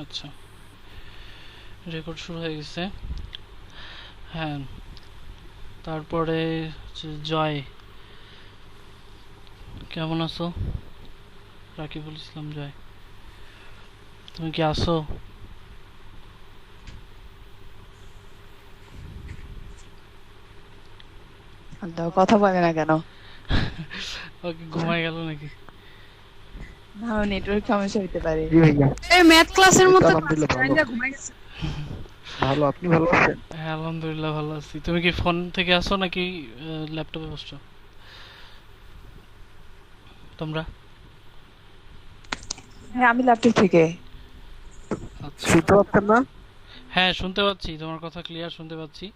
আচ্ছা, রেকর্ড শুরু হয়ে গেছে। হ্যাঁ, তারপরে জয়, কেমন আছো? রাকিবুল ইসলাম জয়, তুমি কি আছো? কথা বলে না কেন? ওকে, ঘুমাই গেল নাকি? না, নেটওয়ার্ক সমস্যা হইতে পারে। জি ভাইয়া। এই ম্যাথ ক্লাসের এই তো মধ্যে আলহামদুলিল্লাহ ভালো। ঘুমাই গেছে। ভালো, আপনি ভালো আছেন? হ্যাঁ, আলহামদুলিল্লাহ ভালো আছি। তুমি কি ফোন থেকে আসো নাকি ল্যাপটপে বসছো তোমরা? হ্যাঁ, আমি ল্যাপটপ থেকে। আচ্ছা, শুনতে পাচ্ছেন না? হ্যাঁ শুনতে পাচ্ছি, তোমার কথা ক্লিয়ার শুনতে পাচ্ছি।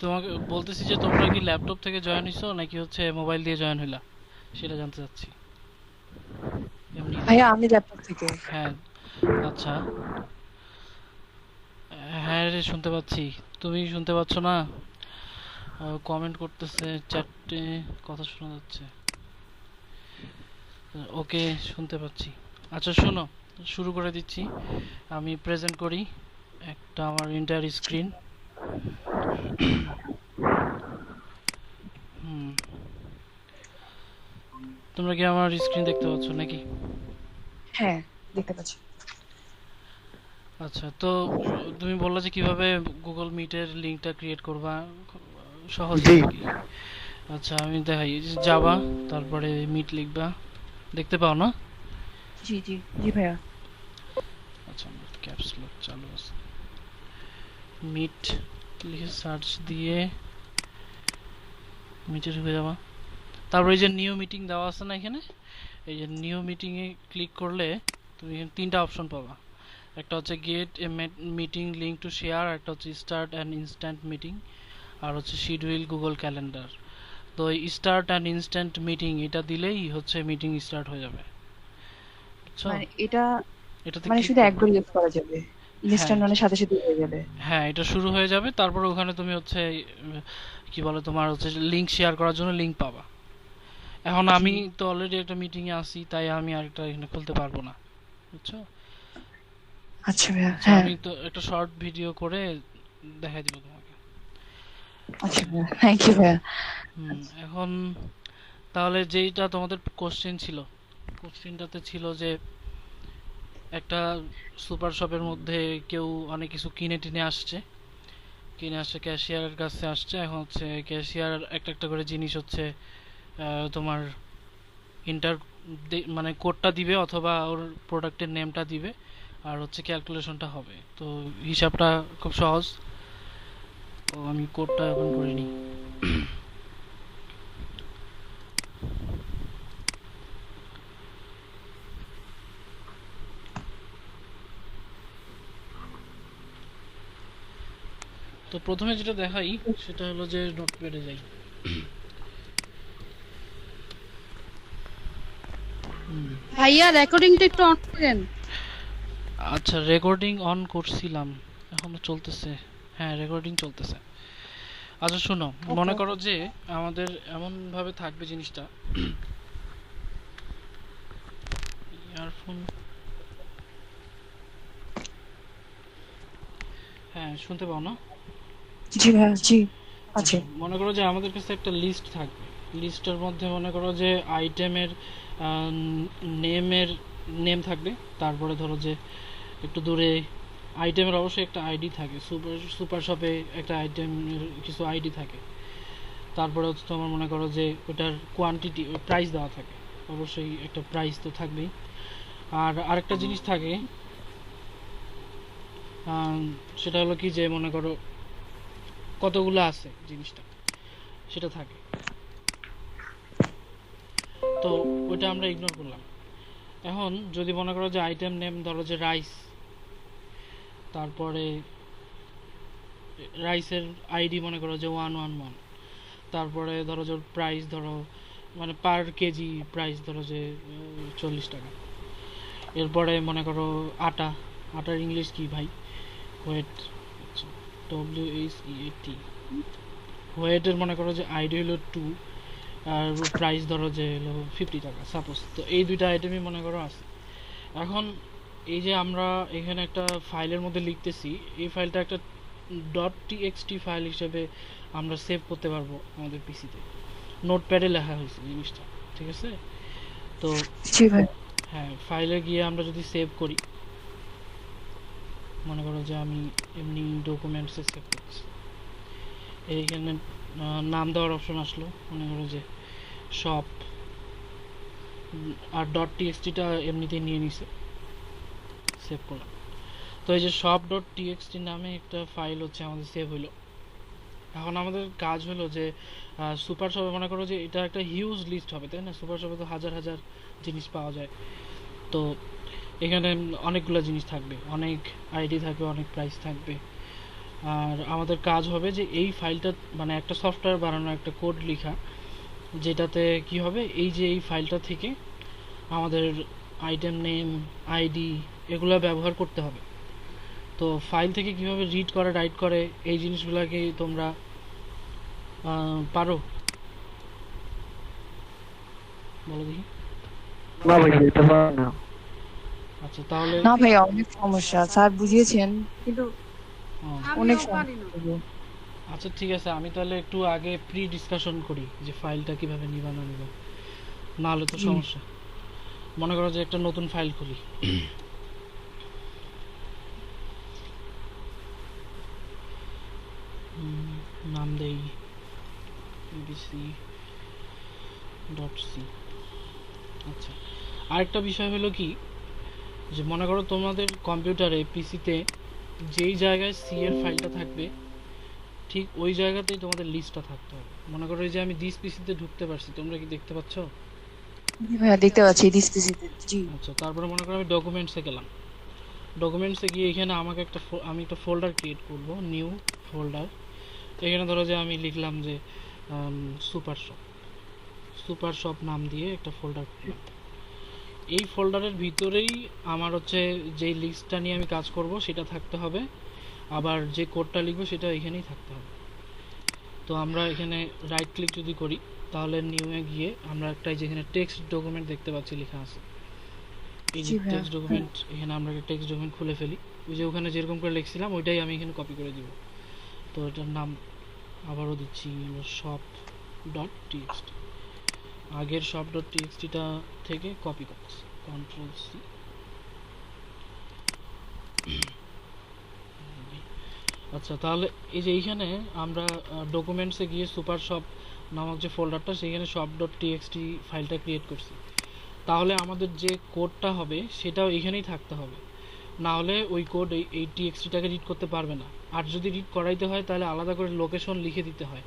তোমাকে বলতেছি যে তোমরা কি ল্যাপটপ থেকে জয়েন হইছো নাকি হচ্ছে মোবাইল দিয়ে জয়েন হইলা, সেটা জানতে চাচ্ছি। এমনি। ভাইয়া, আমি ল্যাপটপ থেকে। হ্যাঁ, আচ্ছা। হ্যাঁ রে, শুনতে পাচ্ছি। তুমি শুনতে পাচ্ছ না? কমেন্ট করতেছে চ্যাটে, কথা শোনা যাচ্ছে। ওকে, শুনতে পাচ্ছি। আচ্ছা শোনো, শুরু করে দিচ্ছি। আমি প্রেজেন্ট করি একটা আমার ইন্টার স্ক্রিন। হুম, তোমরা কি আমার স্ক্রিন দেখতে পাচ্ছ নাকি? হ্যাঁ, দেখতে পাচ্ছি। আচ্ছা, তো তুমি বললে যে কিভাবে গুগল মিটের লিংকটা ক্রিয়েট করবা, সহজে জি। নাকি? আচ্ছা, আমি দেখাই। যাবা, তারপরে মিট লিখবা, দেখতে পাও না? জি জি জি ভাইয়া। আচ্ছা, আমার ক্যাপস লক চালু আছে। মিট লিখে সার্চ দিয়ে মিটে ঢুকে যাবা। তারপর এই যে নিউ মিটিং দেওয়া আছে না এখানে, এই যে নিউ মিটিং এ ক্লিক করলে তুমি এখানে তিনটা অপশন পাবা। একটা হচ্ছে gate A meeting link to share, একটা হচ্ছে স্টার্ট অ্যান্ড ইনস্ট্যান্ট মিটিং, আর হচ্ছে শিডিউল গুগল ক্যালেন্ডার। তো এই স্টার্ট অ্যান্ড ইনস্ট্যান্ট মিটিং এটা দিলেই হচ্ছে মিটিং স্টার্ট হয়ে যাবে, বুঝছো? মানে এটা এটাতে মানে ক্লিক শুধু করবে। একবার ইউজ করা যাবে? হ্যাঁ, ইনস্ট্যান্ট মানে সাথে সাথে হয়ে যাবে? হ্যাঁ এটা শুরু হয়ে যাবে, তারপরে ওখানে তুমি হচ্ছে কি বলে তোমার হচ্ছে লিংক শেয়ার করার জন্য লিংক পাবা। এখন জি। আমি তো অলরেডি একটা মিটিং এ আছি, তাই আমি আরেকটা এখানে খুলতে পারবো না, বুঝছো? আচ্ছা ভাইয়া, আচ্ছা, হ্যাঁ। আমি তো একটা শর্ট ভিডিও করে দেখাই দিব তোমাকে। আচ্ছা ভাইয়া, থ্যাংক ইউ ভাইয়া। হুম, এখন তাহলে যেইটা তোমাদের কোশ্চেন ছিল, কোশ্চেনটাতে ছিল যে একটা সুপার শপের মধ্যে কেউ অনেক কিছু কিনে টিনে আসছে, কিনে আসছে ক্যাশিয়ারের কাছে আসছে। এখন হচ্ছে ক্যাশিয়ার একটা একটা করে জিনিস হচ্ছে তোমার ইন্টার মানে কোডটা দিবে অথবা ওর প্রোডাক্টের নেমটা দিবে, আর হচ্ছে ক্যালকুলেশনটা হবে। তো হিসাবটা খুব সহজ। তো আমি কোডটা ওপেন করে নিই। তো প্রথমে যেটা দেখাই সেটা হলো যে নোটপ্যাডে যাই। হুম, ভাইয়া রেকর্ডিংটা একটু অন করেন। আচ্ছা, রেকর্ডিং অন করছিলাম, এখনো চলতেছে। হ্যাঁ, রেকর্ডিং চলতেছে। আচ্ছা শোনো, ওকে মনে করো ওকে। যে আমাদের এমন ভাবে থাকবে জিনিসটা। ইয়ারফোন, হ্যাঁ শুনতে পাও না? জি ভাইয়া, জি আছে। আচ্ছা, মনে করো যে আমাদের কাছে একটা লিস্ট থাকবে। লিস্টের মধ্যে মনে করো যে আইটেমের নেমের নেম থাকবে। তারপরে ধরো যে একটু দূরে আইটেমের অবশ্যই একটা আইডি থাকে, সুপার সুপার শপে একটা আইটেমের কিছু আইডি থাকে। তারপরে হচ্ছে তোমার মনে করো যে ওটার কোয়ান্টিটি, প্রাইস দেওয়া থাকে, অবশ্যই একটা প্রাইস তো থাকবেই। আর আরেকটা জিনিস থাকে, সেটা হলো কি যে মনে করো কতগুলো আছে জিনিসটা, সেটা থাকে। তো ওইটা আমরা ইগনোর করলাম। এখন যদি মনে করো যে আইটেম নেম ধরো যে রাইস, তারপরে রাইসের আইডি মনে করো যে 111, তারপরে ধরো যে প্রাইস ধরো মানে পার কেজি প্রাইস ধরো যে 40 টাকা। এরপরে মনে করো আটা, আটার ইংলিশ কি ভাই? Wheat, WHEAT। ওয়েটের মনে করো যে আইডি হলো 2, আর প্রাইস ধরো যে হলো 50 টাকা সাপোজ। তো এই দুইটা আইটেমই মনে করো আছে। এখন এই যে আমরা এখানে একটা ফাইলের মধ্যে লিখতেছি, এই ফাইলটা একটা .txt ফাইল হিসেবে আমরা সেভ করতে পারবো আমাদের পিসিতে। নোটপ্যাডে লেখা হয়েছে জিনিসটা, ঠিক আছে? তো জি ভাই। হ্যাঁ, ফাইলে গিয়ে আমরা যদি সেভ করি, মনে করো যে আমি এমনি ডকুমেন্টসে সেভ করছি, এইখানে নাম দেওয়ার অপশন আসলো, মনে করো যে শপ, আর .txt-টা এমনিতেই নিয়ে নিছে, সেভ করলাম। তো এই যে shop.txt নামে একটা ফাইল হচ্ছে আমাদের সেভ হইলো। এখন আমাদের কাজ হলো যে সুপার শপে মনে করো যে এটা একটা হিউজ লিস্ট হবে, তাই না? সুপার শপে তো হাজার হাজার জিনিস পাওয়া যায়। তো এখানে অনেকগুলো জিনিস থাকবে, অনেক আইডি থাকবে, অনেক প্রাইস থাকবে। আর আমাদের কাজ হবে যে এই ফাইলটা মানে একটা সফটওয়্যার বানানো, একটা কোড লেখা, যেটাতে কি হবে, এই যে এই ফাইলটা থেকে আমাদের আইটেম নেম, আইডি এগুলো ব্যবহার করতে হবে। তো ফাইল থেকে কিভাবে রিড করে, রাইট করে, এই জিনিসগুলোকে তোমরা পারো? বলো দেখি। না ভাই এটা পারবো না। আচ্ছা তাহলে না ভাই, অনেক সমস্যা, স্যার বুঝিয়েছেন কিন্তু ও, অনেক আমিও পারি না। সমস্যা। আচ্ছা ঠিক আছে, আমি তাহলে একটু আগে প্রি ডিসকাশন করি যে ফাইলটা কিভাবে নিবা না নিবা, নাহলে তো জি। সমস্যা। মনে করো যে একটা নতুন ফাইল খুলি, নাম দেই abc.c। আচ্ছা, আরেকটা বিষয় হলো কি, যে মনে করো তোমাদের কম্পিউটারে পিসিতে যেই জায়গায় সি এর ফাইলটা থাকবে, ঠিক ওই জায়গাতেই তোমাদের লিস্টটা থাকতে হবে। মনে করো এই যে আমি দিস পিসিতে ঢুকতে পারছি, তোমরা কি দেখতে পাচ্ছ? জি ভাইয়া, দেখতে পাচ্ছি ডিসপিসিতে। জি। আচ্ছা, তারপরে মনে করো আমি ডকুমেন্টসে গেলাম, ডকুমেন্টসে গিয়ে এখানে আমাকে আমি একটা ফোল্ডার ক্রিয়েট করব, নিউ ফোল্ডার। এখানে ধরো যে আমি লিখলাম যে সুপার শপ, সুপার শপ নাম দিয়ে একটা ফোল্ডার খুললাম। এই ফোল্ডারের ভিতরেই আমার হচ্ছে যেই লিস্টটা নিয়ে আমি কাজ করব সেটা থাকতে হবে, আবার যে কোডটা লিখবো সেটা এখানেই থাকতে হবে। তো আমরা এখানে রাইট ক্লিক যদি করি, তাহলে নিউয়ে গিয়ে আমরা একটা যেখানে টেক্সট ডকুমেন্ট দেখতে পাচ্ছি লেখা আছে, এই যে জি ভাইয়া। টেক্সট ডকুমেন্ট, এখানে আমরা একটা টেক্সট ডকুমেন্ট খুলে ফেলি। ওই যে ওখানে যেরকম করে লিখছিলাম ওইটাই আমি এখানে কপি করে দিব। তো এটার নাম আবারও দিচ্ছি শপ ডট টিএক্সটি, আগের শপ ডট টিএক্সটিটা থেকে কপি করছি, কন্ট্রোল সি। আচ্ছা তাহলে এই যে এইখানে আমরা ডকুমেন্টসে গিয়ে সুপার শপ নামক যে ফোল্ডারটা, সেইখানে শপ ডট টিএক্সটি ফাইলটা ক্রিয়েট করছি। তাহলে আমাদের যে কোডটা হবে সেটাও এখানেই থাকতে হবে, না হলে ওই কোড এই টিএক্সটিটাকে রিড করতে পারবে না। আর যদি রিড করাইতে হয় তাহলে আলাদা করে লোকেশন লিখে দিতে হয়,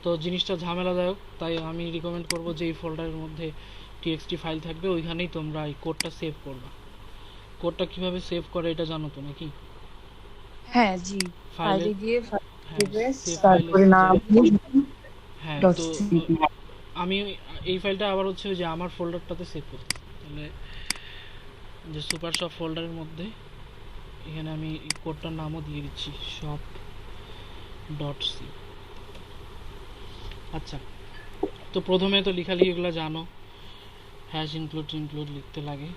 তো জিনিসটা ঝামেলাদায়ক। তাই আমি রিকমেন্ড করব যে এই ফোল্ডারের মধ্যে টিএক্সটি ফাইল থাকবে, ওইখানেই তোমরা এই কোডটা সেভ করবা। কোডটা কিভাবে সেভ করে এটা জানো তো নাকি? হ্যাঁ জি। ফাইলে, ফাইলে গিয়ে হ্যাঁ সেভ ফাইলে তারপরে নাম হ্যাঁ। ডট তো সিপি। আমি এই ফাইলটা আবার হচ্ছে যে আমার ফোল্ডারটাতে সেভ করতেছি, তাহলে যে সুপার শপ ফোল্ডারের মধ্যে এখানে আমি এই কোডটার নামও দিয়ে দিচ্ছি শপ ডট সি। আচ্ছা, তো প্রথমে তো লেখালেখি এগুলো জানো, হ্যাশ ইনক্লুড লিখতে লাগে,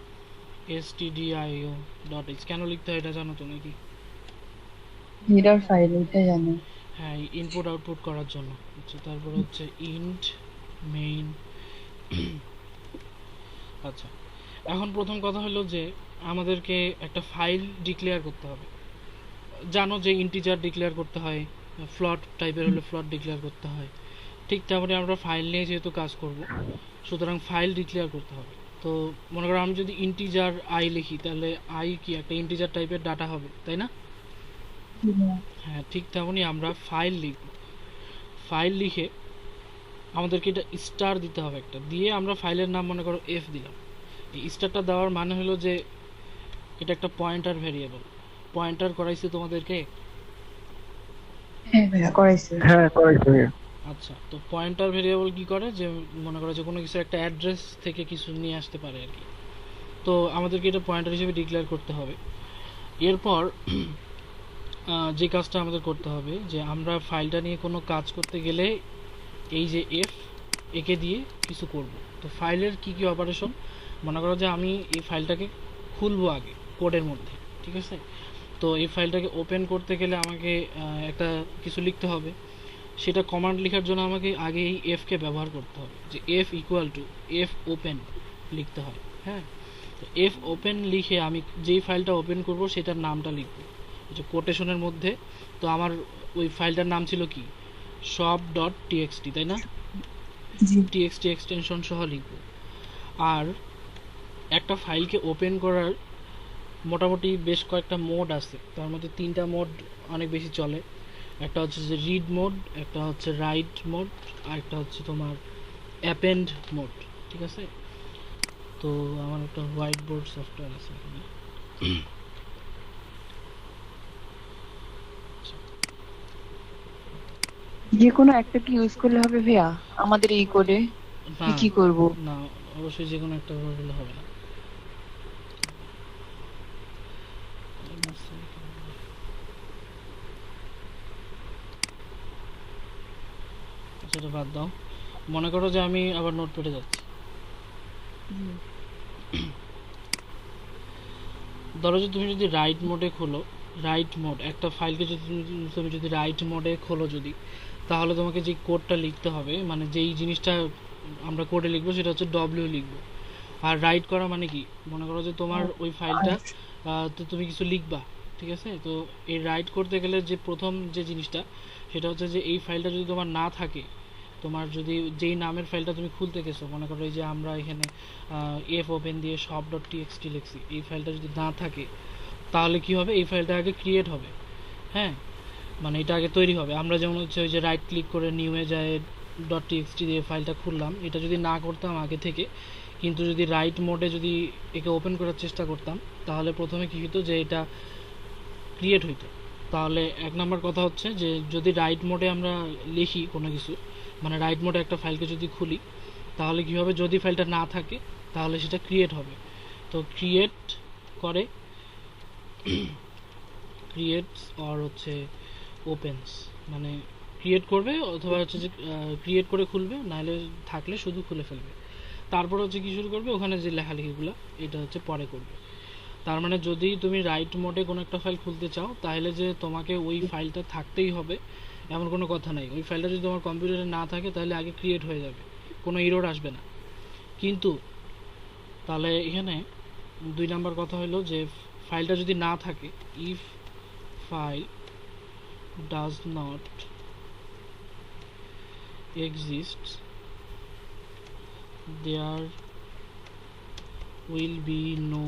stdio ডট এইচ কেন লিখতে হয় এটা জানো তো নাকি? হেডার ফাইল, এটা জানি। হ্যাঁ, ইনপুট আউটপুট করার জন্য। আচ্ছা, তারপর হচ্ছে ইন্ট মেইন। আচ্ছা, এখন প্রথম কথা হলো যে আমাদেরকে একটা ফাইল ডিক্লেয়ার করতে হবে। জানো যে ইন্টিজার ডিক্লেয়ার করতে হয়, ফ্লট টাইপের হলে ফ্লট ডিক্লেয়ার করতে হয়, ঠিক তেমনি আমরা ফাইল নিয়ে যেহেতু কাজ করব, সুতরাং ফাইল ডিক্লেয়ার করতে হবে। তো মনে করো আমি যদি ইন্টিজার আই লিখি, তাহলে আই কি একটা ইন্টিজার টাইপের ডাটা হবে, তাই না? হ্যাঁ, ঠিক তেমনই আমরা ফাইল লিখব। ফাইল লিখে আমাদেরকে এটা স্টার দিতে হবে একটা, দিয়ে আমরা ফাইলের নাম মনে করো এফ দিলাম। এই স্টারটা দেওয়ার মানে হলো যে এটা একটা পয়েন্টার ভেরিয়েবল। পয়েন্টার করাইছে তোমাদেরকে? হ্যাঁ ভাইয়া, করাইছে। হ্যাঁ করাইছে ভাইয়া। আচ্ছা, তো পয়েন্টার ভেরিয়েবল কি করে, যে মনে করো যে কোনো কিছু একটা অ্যাড্রেস থেকে কিছু নিয়ে আসতে পারে আর কি। তো আমাদেরকে এটা পয়েন্টার হিসেবে ডিক্লেয়ার করতে হবে। এরপর যে কাজটা আমাদের করতে হবে, যে আমরা ফাইলটা নিয়ে কোনো কাজ করতে গেলে এই যে এফ, একে দিয়ে কিছু করব। তো ফাইলের কি কি অপারেশন, মনে করো যে আমি এই ফাইলটাকে খুলবো আগে, কোডের মধ্যে, ঠিক আছে। তো এই ফাইলটাকে ওপেন করতে গেলে আমাকে একটা কিছু লিখতে হবে। সেটা কমান্ড লেখার জন্য আমাকে আগে এই এফকে ব্যবহার করতে হবে, যে F equal to F open লিখতে হয়। হ্যাঁ, তো এফ ওপেন লিখে আমি যেই ফাইলটা ওপেন করব সেটার নামটা লিখব, যে কোটেশনের মধ্যে। তো আমার ওই ফাইলটার নাম ছিল কি, সব ডট টিএক্সটি, তাই না? জি। টিএক্সটি এক্সটেনশন সহ লিখব। আর একটা ফাইলকে ওপেন করার মোটামুটি বেশ কয়েকটা মোড আছে, তার মধ্যে 3টা মোড অনেক বেশি চলে। একটা হচ্ছে যে রিড মোড, একটা হচ্ছে রাইট মোড, আর একটা হচ্ছে তোমার অ্যাপেন্ড মোড, ঠিক আছে। তো আমার একটা হোয়াইট বোর্ড সফটওয়্যার আছে এখানে। যে কোনো একটা কি ইউজ করলে হবে ভাইয়া আমাদের এই কোডে? না কি করব? না, অবশ্যই যে কোনো একটা করলে হবে না। সেটা বাদ দাও, মনে করো যে আমি আবার নোটপ্যাডে যাচ্ছি। ধরো যে তুমি যদি রাইট মোডে খোলো, রাইট মোড একটা ফাইলকে যদি তুমি যদি রাইট মোডে খোলো যদি, তাহলে তোমাকে যে কোডটা লিখতে হবে, মানে যেই জিনিসটা আমরা কোডে লিখবো সেটা হচ্ছে ডব্লিউ লিখবো। আর রাইট করা মানে কি, মনে করো যে তোমার ওই ফাইলটা তো তুমি কিছু লিখবা, ঠিক আছে। তো এই রাইট করতে গেলে যে প্রথম যে জিনিসটা সেটা হচ্ছে যে এই ফাইলটা যদি তোমার না থাকে, তোমার যদি যেই নামের ফাইলটা তুমি খুলতে গেছো, মনে করো এই যে আমরা এখানে এফ ওপেন দিয়ে সব ডট টিএক্সটি লিখছি, এই ফাইলটা যদি না থাকে তাহলে কি হবে, এই ফাইলটা আগে ক্রিয়েট হবে। হ্যাঁ, মানে এটা আগে তৈরি হবে। আমরা যেমন হচ্ছে ওই যে রাইট ক্লিক করে নিউয়ে যায় ডট টিএক্সটি দিয়ে ফাইলটা খুললাম, এটা যদি না করতাম আগে থেকে, কিন্তু যদি রাইট মোডে যদি একে ওপেন করার চেষ্টা করতাম, তাহলে প্রথমে কী হতো যে এটা ক্রিয়েট হইতো। তাহলে এক নম্বর কথা হচ্ছে যে যদি রাইট মোডে আমরা লিখি কোনো কিছু, মানে রাইট মোডে একটা ফাইলকে যদি খুলি, তাহলে কী হবে, যদি ফাইলটা না থাকে তাহলে সেটা ক্রিয়েট হবে। তো ক্রিয়েট করে, ক্রিয়েটস আর হচ্ছে ওপেনস, মানে ক্রিয়েট করবে অথবা হচ্ছে যে ক্রিয়েট করে খুলবে, নাহলে থাকলে শুধু খুলে ফেলবে। তারপর হচ্ছে কি শুরু করবে, ওখানে যে লেখালেখিগুলো এটা হচ্ছে পরে করবে। তার মানে যদি তুমি রাইট মোডে কোনো একটা ফাইল খুলতে চাও, তাহলে যে তোমাকে ওই ফাইলটা থাকতেই হবে এমন কোনো কথা নাই। ওই ফাইলটা যদি তোমার কম্পিউটারে না থাকে তাহলে আগে ক্রিয়েট হয়ে যাবে, কোনো এরর আসবে না। কিন্তু তাহলে এখানে 2 নাম্বার কথা হলো যে ফাইলটা যদি না থাকে, if file does not exist there will be no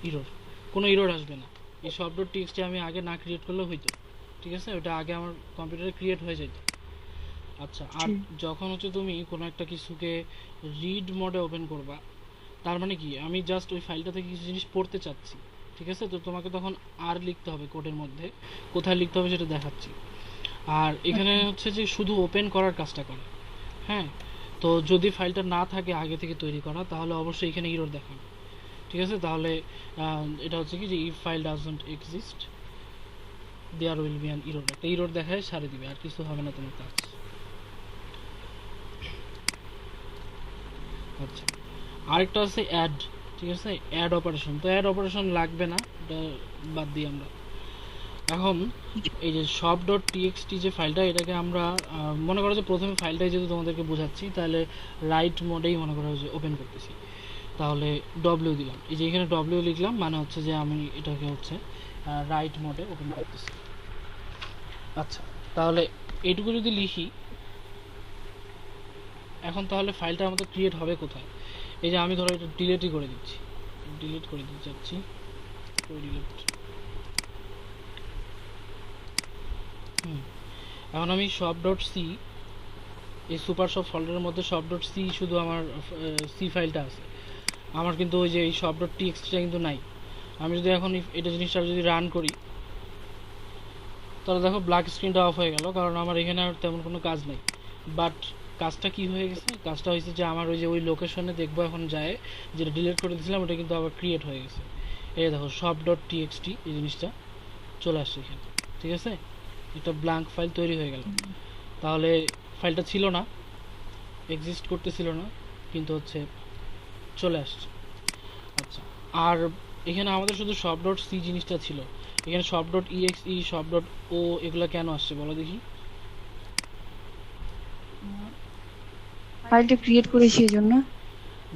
error, কোনো ইরর আসবে না। এই সব ডট টিএক্সটি আমি আগে না ক্রিয়েট করলেও হইতো, ঠিক আছে, ওটা আগে আমার কম্পিউটারে ক্রিয়েট হয়ে যেত। আচ্ছা, আর যখন হচ্ছে তুমি কোনো একটা কিছুকে রিড মোডে ওপেন করবা, তার মানে কি, আমি জাস্ট ওই ফাইলটা থেকে কিছু জিনিস পড়তে চাচ্ছি, ঠিক আছে। তো তোমাকে তখন আর লিখতে হবে কোডের মধ্যে, কোথায় লিখতে হবে সেটা দেখাচ্ছি। আর এখানে হচ্ছে যে শুধু ওপেন করার কাজটা করে। হ্যাঁ, তো যদি ফাইলটা না থাকে আগে থেকে তৈরি করা, তাহলে অবশ্যই এখানে ইরর দেখাবে, ঠিক আছে। তাহলে এটা হচ্ছে কি যে if file doesn't exist there will be an error, একটা ইরর দেখায় সারে দিবে, আর কিছু হবে না তোমার কাজ। আচ্ছা, আরেকটা আছে অ্যাড, ঠিক আছে, অ্যাড অপারেশন। তো অ্যাড অপারেশন লাগবে না, এটা বাদ দিই আমরা। এখন এই যে সব ডট টিএক্সটি যে ফাইলটা, এটাকে আমরা মনে করো যে প্রথমে ফাইলটাই যেহেতু তোমাদেরকে বোঝাচ্ছি, তাহলে রাইট মোডেই মনে করো যে ওপেন করতেছি, তাহলে ডব্লিউ দিলাম। এই যে এখানে ডব্লিউ লিখলাম, মানে হচ্ছে যে আমি এটাকে হচ্ছে রাইট মোডে ওপেন করতেছি। আচ্ছা, তাহলে এইটুকু যদি লিখি, এখন তাহলে ফাইলটা আমাদের ক্রিয়েট হবে কোথায়? এই যে আমি ধরো এটা ডিলিটই করে দিচ্ছি, ডিলিট করে দিতে চাচ্ছি, ডিলিট। এখন আমি সব ডট সি, এই সুপার সব ফোল্ডারের মধ্যে সব ডট সি শুধু আমার সি ফাইলটা আছে, আমার কিন্তু ওই যে এই সব ডট টিএক্সটিটা কিন্তু নাই। আমি যদি এখন এটা জিনিসটা যদি রান করি, তাহলে দেখো ব্ল্যাক স্ক্রিনটা অফ হয়ে গেল, কারণ আমার এখানে আর তেমন কোনো কাজ নেই। বাট কাজটা কি হয়ে গেছে, কাজটা হয়েছে যে আমার ওই যে ওই লোকেশনে দেখবো এখন যায়, যেটা ডিলিট করে দিয়েছিলাম ওটা কিন্তু আবার ক্রিয়েট হয়ে গেছে। এই দেখো সব ডট টিএক্সটি, এই জিনিসটা চলে আসছে এখানে, ঠিক আছে, একটা ব্ল্যাঙ্ক ফাইল তৈরি হয়ে গেল। তাহলে ফাইলটা ছিল না, এক্সিস্ট করতেছিল না, কিন্তু হচ্ছে চলে আসছে। আচ্ছা, আর এখানে আমাদের শুধু শপ ডট সি জিনিসটা ছিল, এখানে শপ ডট ইএক্সই শপ ডট ও এগুলো কেন আসছে বলো দেখি। ফাইলটা ক্রিয়েট করেছি এই জন্য।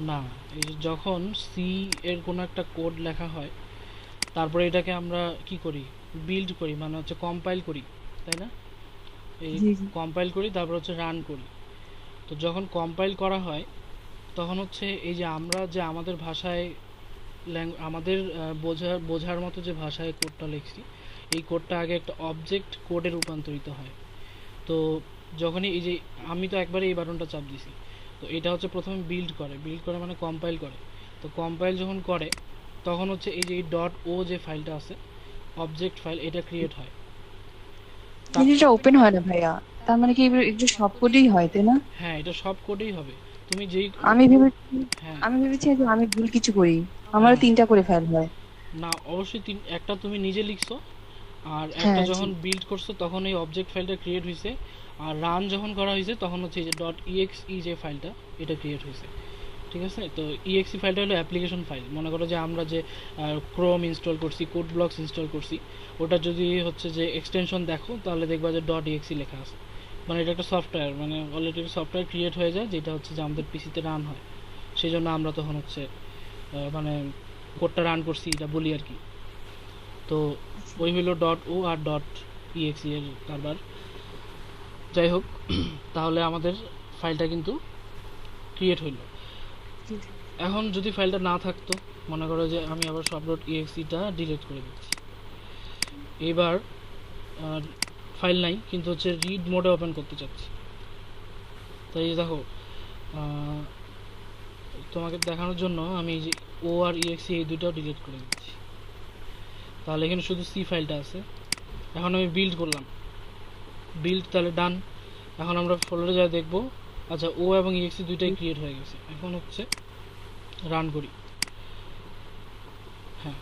না, এই যে যখন সি এর কোনো একটা কোড লেখা হয় তারপরে এটাকে আমরা কি করি, বিল্ড করি, মানে হচ্ছে কম্পাইল করি, তাই না? এই জি জি। কম্পাইল করি তারপর হচ্ছে রান করি। তো যখন কম্পাইল করা হয় তখন হচ্ছে এই যে আমরা যে আমাদের ভাষায় আমাদের বোঝার মতো যে ভাষায় কোডটা লিখছি, এই কোডটা আগে একটা অবজেক্ট কোডে রূপান্তরিত হয়। তো যখনই এই যে আমি তো একবারে এই বাটনটা চাপ দিছি, তো এটা হচ্ছে প্রথমে বিল্ড করে মানে কম্পাইল করে। তো কম্পাইল যখন করে তখন হচ্ছে এই যে এই ডট ও যে ফাইলটা আছে অবজেক্ট ফাইল, এটা ক্রিয়েট হয়। কিন্তু এটা ওপেন হয় না ভাইয়া, তার মানে কি এটা সব কোডেই হয় তাই না? হ্যাঁ, এটা সব কোডেই হবে। তুমি যেই আমি ভেবেছি হ্যাঁ আমি ভেবেছি যে আমি ভুল কিছু করি, আমার হ্যাঁ, 3টা করে ফাইল হয়। না অবশ্যই একটা তুমি নিজে লিখছো, আর একটা হ্যাঁ জি। যখন বিল্ড করছো তখন এই অবজেক্ট ফাইলটা ক্রিয়েট হয়েছে, আর রান যখন করা হয়েছে তখন হচ্ছে এই যে ডট ইএক্সই যে ফাইলটা এটা ক্রিয়েট হয়েছে। ঠিক আছে, তো ইএক্সি ফাইলটা হলো অ্যাপ্লিকেশন ফাইল। মনে করো যে আমরা যে ক্রোম ইনস্টল করছি, কোড ব্লকস ইনস্টল করছি, ওটা যদি হচ্ছে যে এক্সটেনশন দেখো তাহলে দেখবা যে ডট ইএক্সি লেখা আছে। মানে এটা একটা সফটওয়্যার, মানে অলরেডি সফটওয়্যার ক্রিয়েট হয়ে যায় যেটা হচ্ছে যে আমাদের পিসিতে রান হয়। সেই জন্য আমরা তখন হচ্ছে মানে কোডটা রান করছি এটা বলি আর কি। তো ওই হলো ডট ও আর ডট ইএক্সি এর কারবার। যাই হোক, তাহলে আমাদের ফাইলটা কিন্তু ক্রিয়েট হইলো। এখন যদি ফাইলটা না থাকতো, মনে করো যে আমি আবার সব ডট ইএক্সিটা ডিলিট করে দিচ্ছি, এবার ফাইল নাই কিন্তু হচ্ছে রিড মোডে ওপেন করতে চাচ্ছি। তাই এই যে দেখো, আহ, তোমাকে দেখানোর জন্য আমি এই যে ও আর ইএক্সি এই দুটাও ডিলিট করে দিচ্ছি। তাহলে এখানে শুধু সি ফাইলটা আছে। এখন আমি বিল্ড করলাম, বিল্ড তাহলে ডান। এখন আমরা ফোল্ডারে যা দেখবো, আচ্ছা ও এবং ইএক্সি দুইটাই ক্রিয়েট হয়ে গেছে। এখন হচ্ছে রান করি। হ্যাঁ,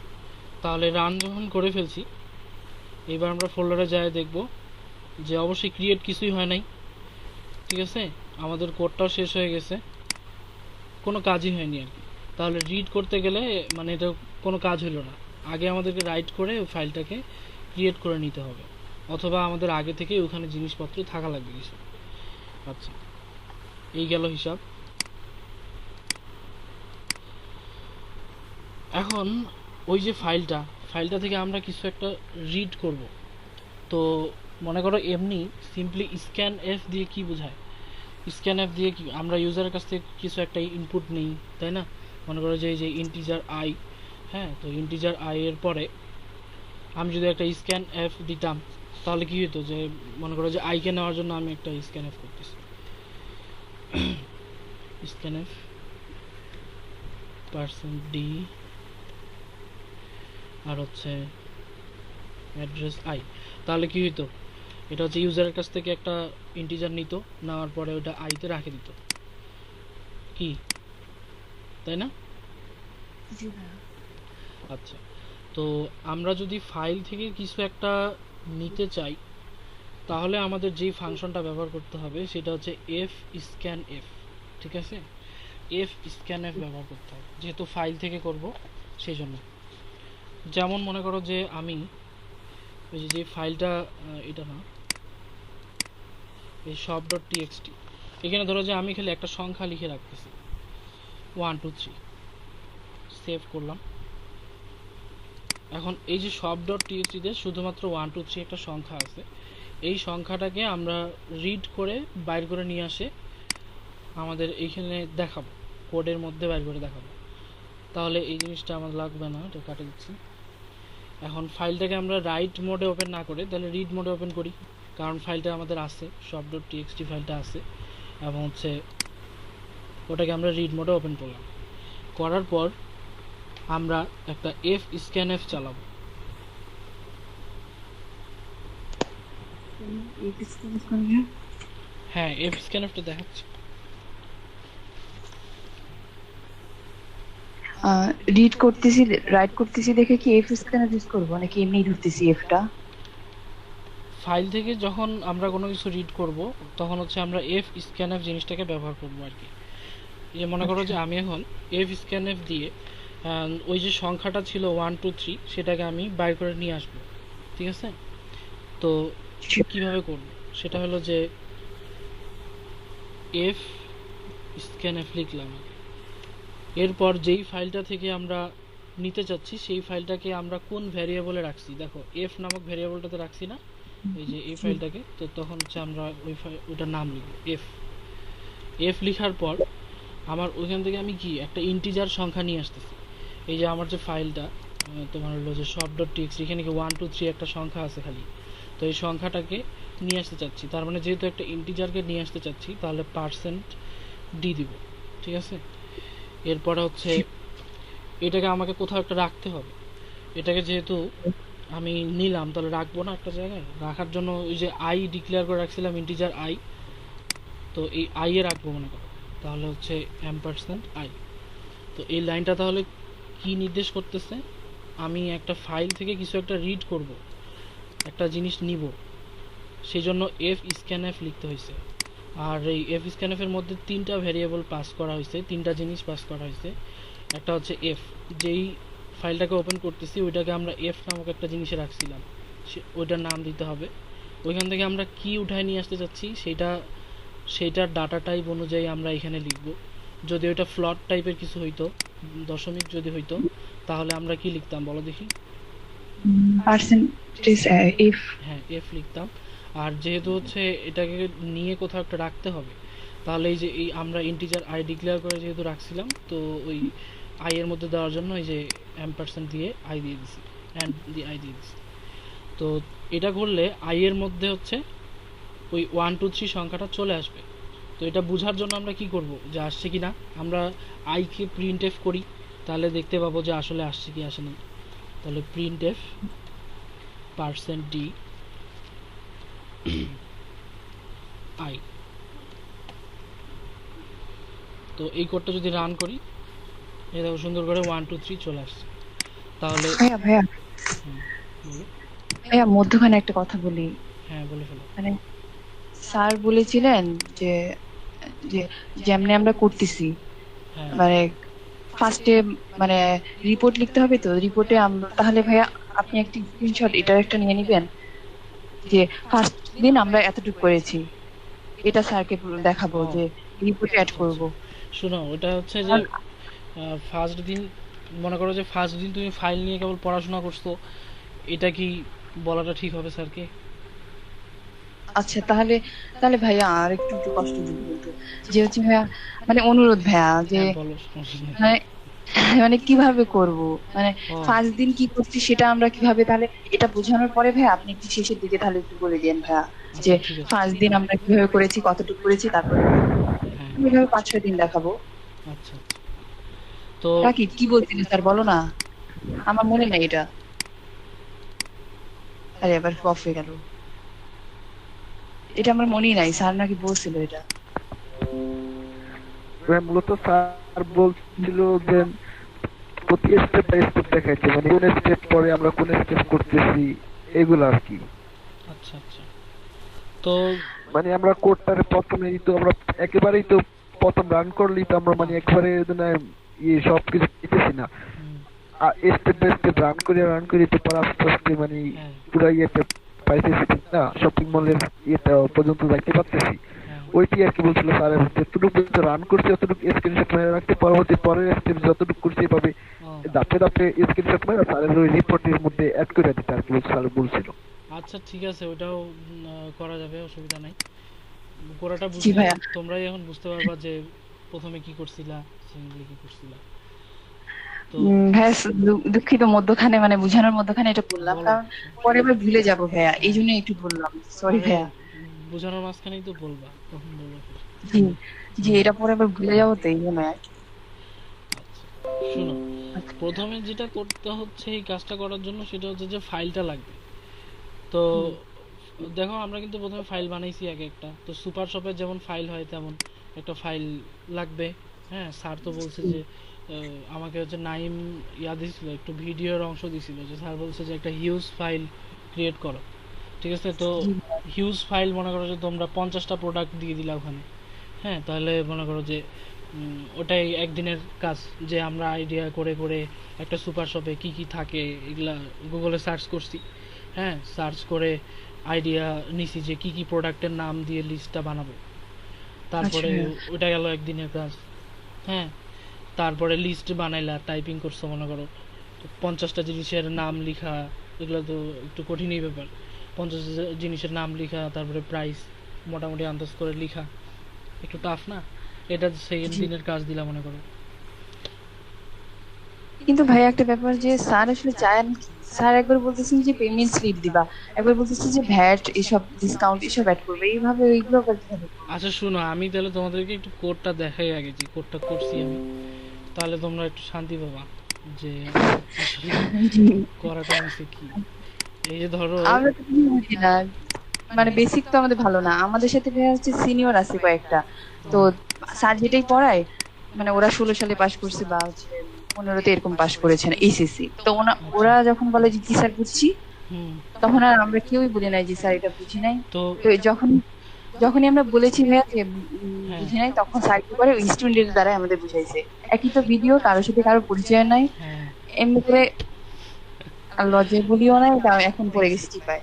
তাহলে রান যখন করে ফেলছি, এবার আমরা ফোল্ডারে যাই দেখব যে অবশ্যই ক্রিয়েট কিছুই হয় নাই। ঠিক আছে, আমাদের কোডটাও শেষ হয়ে গেছে, কোনো কাজই হয়নি আর কি। তাহলে রিড করতে গেলে মানে এটা কোনো কাজ হলো না। আগে আমাদেরকে রাইট করে ওই ফাইলটাকে ক্রিয়েট করে নিতে হবে, অথবা আমাদের আগে থেকে ওখানে জিনিসপত্র থাকা লাগবে কিছু। আচ্ছা, এই গেল হিসাব। এখন ওই যে ফাইলটা থেকে আমরা কিছু একটা রিড করব। তো মনে করো এমনি সিম্পলি স্ক্যান এফ দিয়ে কি বোঝায়, স্ক্যান এফ দিয়ে কি আমরা ইউজারের কাছ থেকে কিছু একটা ইনপুট নেই, তাই না? মনে করো যে এই যে ইন্টিজার আই, হ্যাঁ, তো ইন্টিজার আই এর পরে আমি যদি একটা স্ক্যান এফ দিতাম তাহলে কি হতো, যে মনে করো যে আইকে নেওয়ার জন্য আমি একটা স্ক্যান এফ করতেছি, স্ক্যান এফ পার্সেন্ট ডি আর হচ্ছে অ্যাড্রেস আই। তাহলে কি হইতো, এটা হচ্ছে ইউজারের কাছ থেকে একটা ইন্টিজার নিত, নেওয়ার পরে ওটা আইতে রাখে দিত, কি তাই না? আচ্ছা, তো আমরা যদি ফাইল থেকে কিছু একটা নিতে চাই তাহলে আমাদের যেই ফাংশনটা ব্যবহার করতে হবে সেটা হচ্ছে এফ স্ক্যান এফ। ঠিক আছে, এফ স্ক্যান এফ ব্যবহার করতে হবে যেহেতু ফাইল থেকে করব সেই জন্য। যেমন মনে করো যে আমি ওই যে ফাইলটা, এটা না, এই সব ডট টিএক্সটি, এখানে ধরো যে আমি খালি একটা সংখ্যা লিখে রাখতেছি 1 2 3, সেভ করলাম। এখন এই যে সব ডট টিএক্সটিতে শুধুমাত্র 1 2 3 একটা সংখ্যা আছে, এই সংখ্যাটাকে আমরা রিড করে বাইর করে নিয়ে আসে আমাদের এইখানে দেখাবো, কোডের মধ্যে বাইর করে দেখাবো। তাহলে এই জিনিসটা আমার লাগবে না, এটা কাটে দিচ্ছি। এখন ফাইলটাকে আমরা রাইট মোডে ওপেন না করে তাহলে রিড মোডে ওপেন করি, কারণ ফাইলটা আমাদের আছে, সব ডট টিএক্সটি ফাইলটা আছে, এবং হচ্ছে ওটাকে আমরা রিড মোডে ওপেন করলাম। করার পর আমরা একটা এফ স্ক্যান এফ চালাবো। হ্যাঁ, এফ স্ক্যান এফটা দেখাচ্ছি। রিড করতেছি, রাইট করতেছি দেখে কি এফ স্ক্যানার ইউজ করবো নাকি এমনি ধরতেছি এফটা? ফাইল থেকে যখন আমরা কোনো কিছু রিড করব তখন হচ্ছে আমরা এফ স্ক্যান এফ জিনিসটাকে ব্যবহার করবো আর কি। যে মনে করো যে আমি এখন এফ স্ক্যান এফ দিয়ে ওই যে সংখ্যাটা ছিল 1 2 3 সেটাকে আমি বাইর করে নিয়ে আসবো, ঠিক আছে? তো কিভাবে করব সেটা হলো যে এফ স্ক্যানএফ লিখলাম, এরপর যেই ফাইলটা থেকে আমরা নিতে চাচ্ছি সেই ফাইলটাকে আমরা কোন ভ্যারিয়েবলে রাখছি, দেখো এফ নামক ভ্যারিয়েবলটাতে রাখছি না এই যে এই ফাইলটাকে, তো তখন হচ্ছে আমরা ওইটার নাম লিখব এফ। এফ লিখার পর আমার ওইখান থেকে আমি কি একটা ইন্টিজার সংখ্যা নিয়ে আসতেছি। এই যে আমার যে ফাইলটা তোমার হলো যে সব ডট টিএক্সটি, এখানে কি 1 2 3 একটা সংখ্যা আছে খালি, তো এই সংখ্যাটাকে নিয়ে আসতে চাচ্ছি, তার মানে যেহেতু একটা ইন্টিজারকে নিয়ে আসতে চাচ্ছি তাহলে পার্সেন্ট ডি দিব, ঠিক আছে? এরপরে হচ্ছে এটাকে আমাকে কোথাও একটা রাখতে হবে, এটাকে যেহেতু আমি নিলাম তাহলে রাখবো না একটা জায়গায়, রাখার জন্য ওই যে আই ডিক্লেয়ার করে রাখছিলাম ইন্টিজার আই, তো এই আই এ রাখবো মনে করো, তাহলে হচ্ছে এম্পারসেন্ট আই। তো এই লাইনটা তাহলে কি নির্দেশ করতেছে, আমি একটা ফাইল থেকে কিছু একটা রিড করব, একটা জিনিস নিব, সেই জন্য এফ স্ক্যানএফ লিখতে হয়েছে। আর এই এফ স্ক্যানএফ এর মধ্যে তিনটা ভেরিয়েবল পাস করা হয়েছে, তিনটা জিনিস পাস করা হয়েছে। একটা হচ্ছে এফ, যেই ফাইলটাকে ওপেন করতেছি ওইটাকে আমরা এফ নামক একটা জিনিসে রাখছিলাম, ওইটার নাম দিতে হবে। ওইখান থেকে আমরা কি উঠায় নিয়ে আসতে চাচ্ছি সেইটার ডাটা টাইপ অনুযায়ী আমরা এখানে লিখব। যদি ওইটা ফ্লট টাইপের কিছু হইতো, দশমিক যদি হইতো, তাহলে আমরা কি লিখতাম বলো দেখি? Percentage F. হ্যাঁ, এফ লিখতাম। আর যেহেতু হচ্ছে এটাকে নিয়ে কোথাও একটা রাখতে হবে, তাহলে এই যে এই আমরা ইন্টিজার আই ডিক্লেয়ার করে যেহেতু রাখছিলাম, তো ওই আই এর মধ্যে দেওয়ার জন্য এই যে এম্পারসেন্ট দিয়ে আই দিয়ে দিছি, অ্যান্ড দিয়ে আই দিয়ে দিছি। তো এটা করলে আই এর মধ্যে হচ্ছে ওই 1 2 3 সংখ্যাটা চলে আসবে। তো এটা বোঝার জন্য আমরা কি করব, যে আসছে কি না, আমরা আইকে প্রিন্ট এফ করি, তাহলে দেখতে পাবো যে আসলে আসছে কি আসেনি। তাহলে print F percent D I. তো এই কোডটা যদি রান করি, এই দেখো সুন্দর করে 1 2 3 চলে আসছে। তাহলে ভাইয়া ভাইয়া হুম, বলো। ভাইয়া মধ্যখানে একটা কথা বলি। হ্যাঁ, বলে ফেলো। মানে স্যার বলেছিলেন যে যে যেমনি আমরা করতেছি, হ্যাঁ, মানে ফার্স্টে মানে রিপোর্ট লিখতে হবে, তো রিপোর্টে আমরা তাহলে ভাইয়া আপনি একটি স্ক্রিনশট এটার একটা নিয়ে নিবেন, যে ফার্স্ট দিন আমরা এতটুকু করেছি, এটা স্যারকে দেখাবো ও যে রিপোর্টে অ্যাড আচ্ছা করব। আচ্ছা, শোনো ওটা হচ্ছে যে ফার্স্ট দিন, মনে করো যে ফার্স্ট দিন তুমি ফাইল নিয়ে কেবল পড়াশোনা করছো, এটা কি বলাটা ঠিক হবে স্যারকে? আচ্ছা তাহলে তাহলে ভাইয়া আর একটু একটু কষ্ট দিন কিন্তু, যে হচ্ছে ভাইয়া মানে অনুরোধ ভাইয়া যে হ্যাঁ বলো, সমস্যা নেই। মানে মানে কিভাবে করব, মানে ও ফার্স্ট দিন কি করছি সেটা আমরা কিভাবে, তাহলে এটা বোঝানোর পরে ভাইয়া আপনি একটু শেষের দিকে তাহলে একটু বলে দিন ভাইয়া, যে আচ্ছা ঠিক আছে। ফার্স্ট দিন আমরা কিভাবে করেছি, কতটুকু করেছি, তারপরে হ্যাঁ আমি এভাবে 5-6 দিন দেখাবো। আচ্ছা আচ্ছা। তো রাকিব কি বলছিলেন স্যার বলো না, আমার মনে নেই এটা। আরে এবার অফ হয়ে গেল, এটা আমার মনেই নাই, স্যার নাকি বলছিল এটা। মূলত স্যার বলছিল যে প্রতি স্টেপ বাই স্টেপ দেখাইছে, মানে কোন স্টেপ পরে আমরা কোন স্টেপ করতেছি এগুলো আর কি। আচ্ছা আচ্ছা। তো মানে আমরা কোডটার প্রথমেই তো আমরা একেবারেই তো প্রথম রান করলেই তো আমরা মানে একবারে মানে সবকিছু দিতেছি না, হুম, স্টেপ বাই স্টেপ রান করে তো পর আস্তে আস্তে মানে হ্যাঁ পুরো ইয়েতে পাইতেছি, ঠিক না? শপিং মলের ইয়েটা পর্যন্ত যাইতে পারতেছি। হ্যাঁ ওইটি আর কি বলছিল স্যারের, যতটুকু রান করছি ততটুকু স্ক্রিনশট মেরে রাখতে, পরবর্তী পরের স্টেপ যতটুকু করছি পাবে ও ধাপে ধাপে স্ক্রিনশট মেরে স্যারের ওই রিপোর্টের মধ্যে অ্যাড করে দিতে আর কি স্যার বলছিল। আচ্ছা ঠিক আছে, ওটাও করা যাবে, অসুবিধা নাই। গোড়াটা জি বুঝলে ভাইয়া। তোমরাই এখন বুঝতে পারবা যে প্রথমে কি করছিলা, সেকেন্ডলি কি করছিলা। তো ভাইয়া দুঃখিত, মধ্যখানে মানে বুঝানোর মধ্যখানে এটা বললাম, বলো, কারণ পরে আবার ভুলে যাব ভাইয়া, এই জন্য একটু বললাম, সরি আরে ভাইয়া। বোঝানোর মাঝখানেই তো বলবা, তখন বলবো ফির। জি জি, এটা পরে আবার ভুলে যাবো, তো এই জন্য আর কি। আচ্ছা শোনো, প্রথমে যেটা করতে হচ্ছে এই কাজটা করার জন্য সেটা হচ্ছে যে ফাইলটা লাগবে। তো দেখো আমরা কিন্তু প্রথমে ফাইল বানাইছি এক একটা, তো সুপার শপের যেমন ফাইল হয় তেমন একটা ফাইল লাগবে। হ্যাঁ, স্যার তো বলছে যে আমাকে হচ্ছে নাইম দিছিল, একটু ভিডিওর অংশ দিছিল, যে স্যার বলছে যে একটা হিউজ ফাইল ক্রিয়েট করো, ঠিক আছে? তো জি হিউজ ফাইল মনে করো যে তোমরা 50টা প্রোডাক্ট দিয়ে দিলা ওখানে, হ্যাঁ, তাহলে মনে করো যে ওটাই একদিনের কাজ, যে আমরা আইডিয়া করে করে একটা সুপার শপে কি কি থাকে এগুলা গুগলে সার্চ করছি। হ্যাঁ, সার্চ করে আইডিয়া নিছি যে কি কি প্রোডাক্টের নাম দিয়ে লিস্টটা বানাবো। তারপরে আচ্ছা। ওটা গেল একদিনের কাজ। হ্যাঁ, তারপরে লিস্ট বানাইলা, টাইপিং করছো মনে করো, তো 50টা জিনিসের নাম লিখা, এগুলো তো একটু কঠিনই ব্যাপার। 50 জিনিসের নাম লিখা, তারপরে প্রাইস মোটামুটি আন্দাজ করে লিখা, একটু টাফ না? এটা সেকেন্ড জি। দিনের কাজ দিলাম মনে করো। কিন্তু ভাই একটা ব্যাপার যে স্যার আসলে চান কি, স্যার একবার বলতেছেন যে পেমেন্ট স্লিপ দিবা, একবার বলতেছে যে ভ্যাট এসব ডিসকাউন্ট এসব অ্যাড করবে, এইভাবে ওইগুলো আবার কিভাবে করবে? আচ্ছা শুনো, আমি তাহলে তোমাদেরকে একটু কোডটা দেখাই আগে, যে কোডটা করছি আমি, তাহলে তোমরা একটু শান্তি পাবা যে আসলে জি। করাটা হয়েছে কি। এই যে ধরো, আমরা তো কিছু বুঝি না, মানে বেসিক তো আমাদের ভালো না, আমাদের সাথে ভাইয়া হচ্ছে সিনিয়র আছে কয়েকটা, তো স্যার যেটাই পড়ায়, মানে ওরা 16 সালে পাশ করছে বা হচ্ছে 15-তে এরকম পাশ করেছেন এইচএসসি, তো আচ্ছা, ওরা যখন বলে যে কি স্যার বুঝছি, হুম, তখন আর আমরা কেউই বলি নাই যে স্যার এটা বুঝি নাই। তো তো যখনই আমরা বলেছি ভাইয়া যে হ্যাঁ, বুঝি নাই, তখন স্যার কি করে ওই স্টুডেন্টের দ্বারা আমাদের বুঝাইছে। একই তো ভিডিও, কারোর সাথে কারো পরিচয় নাই, হ্যাঁ, এমনি করে আর লজ্জায় বলিও নাই, তাও এখন পড়ে গেছি চিপায়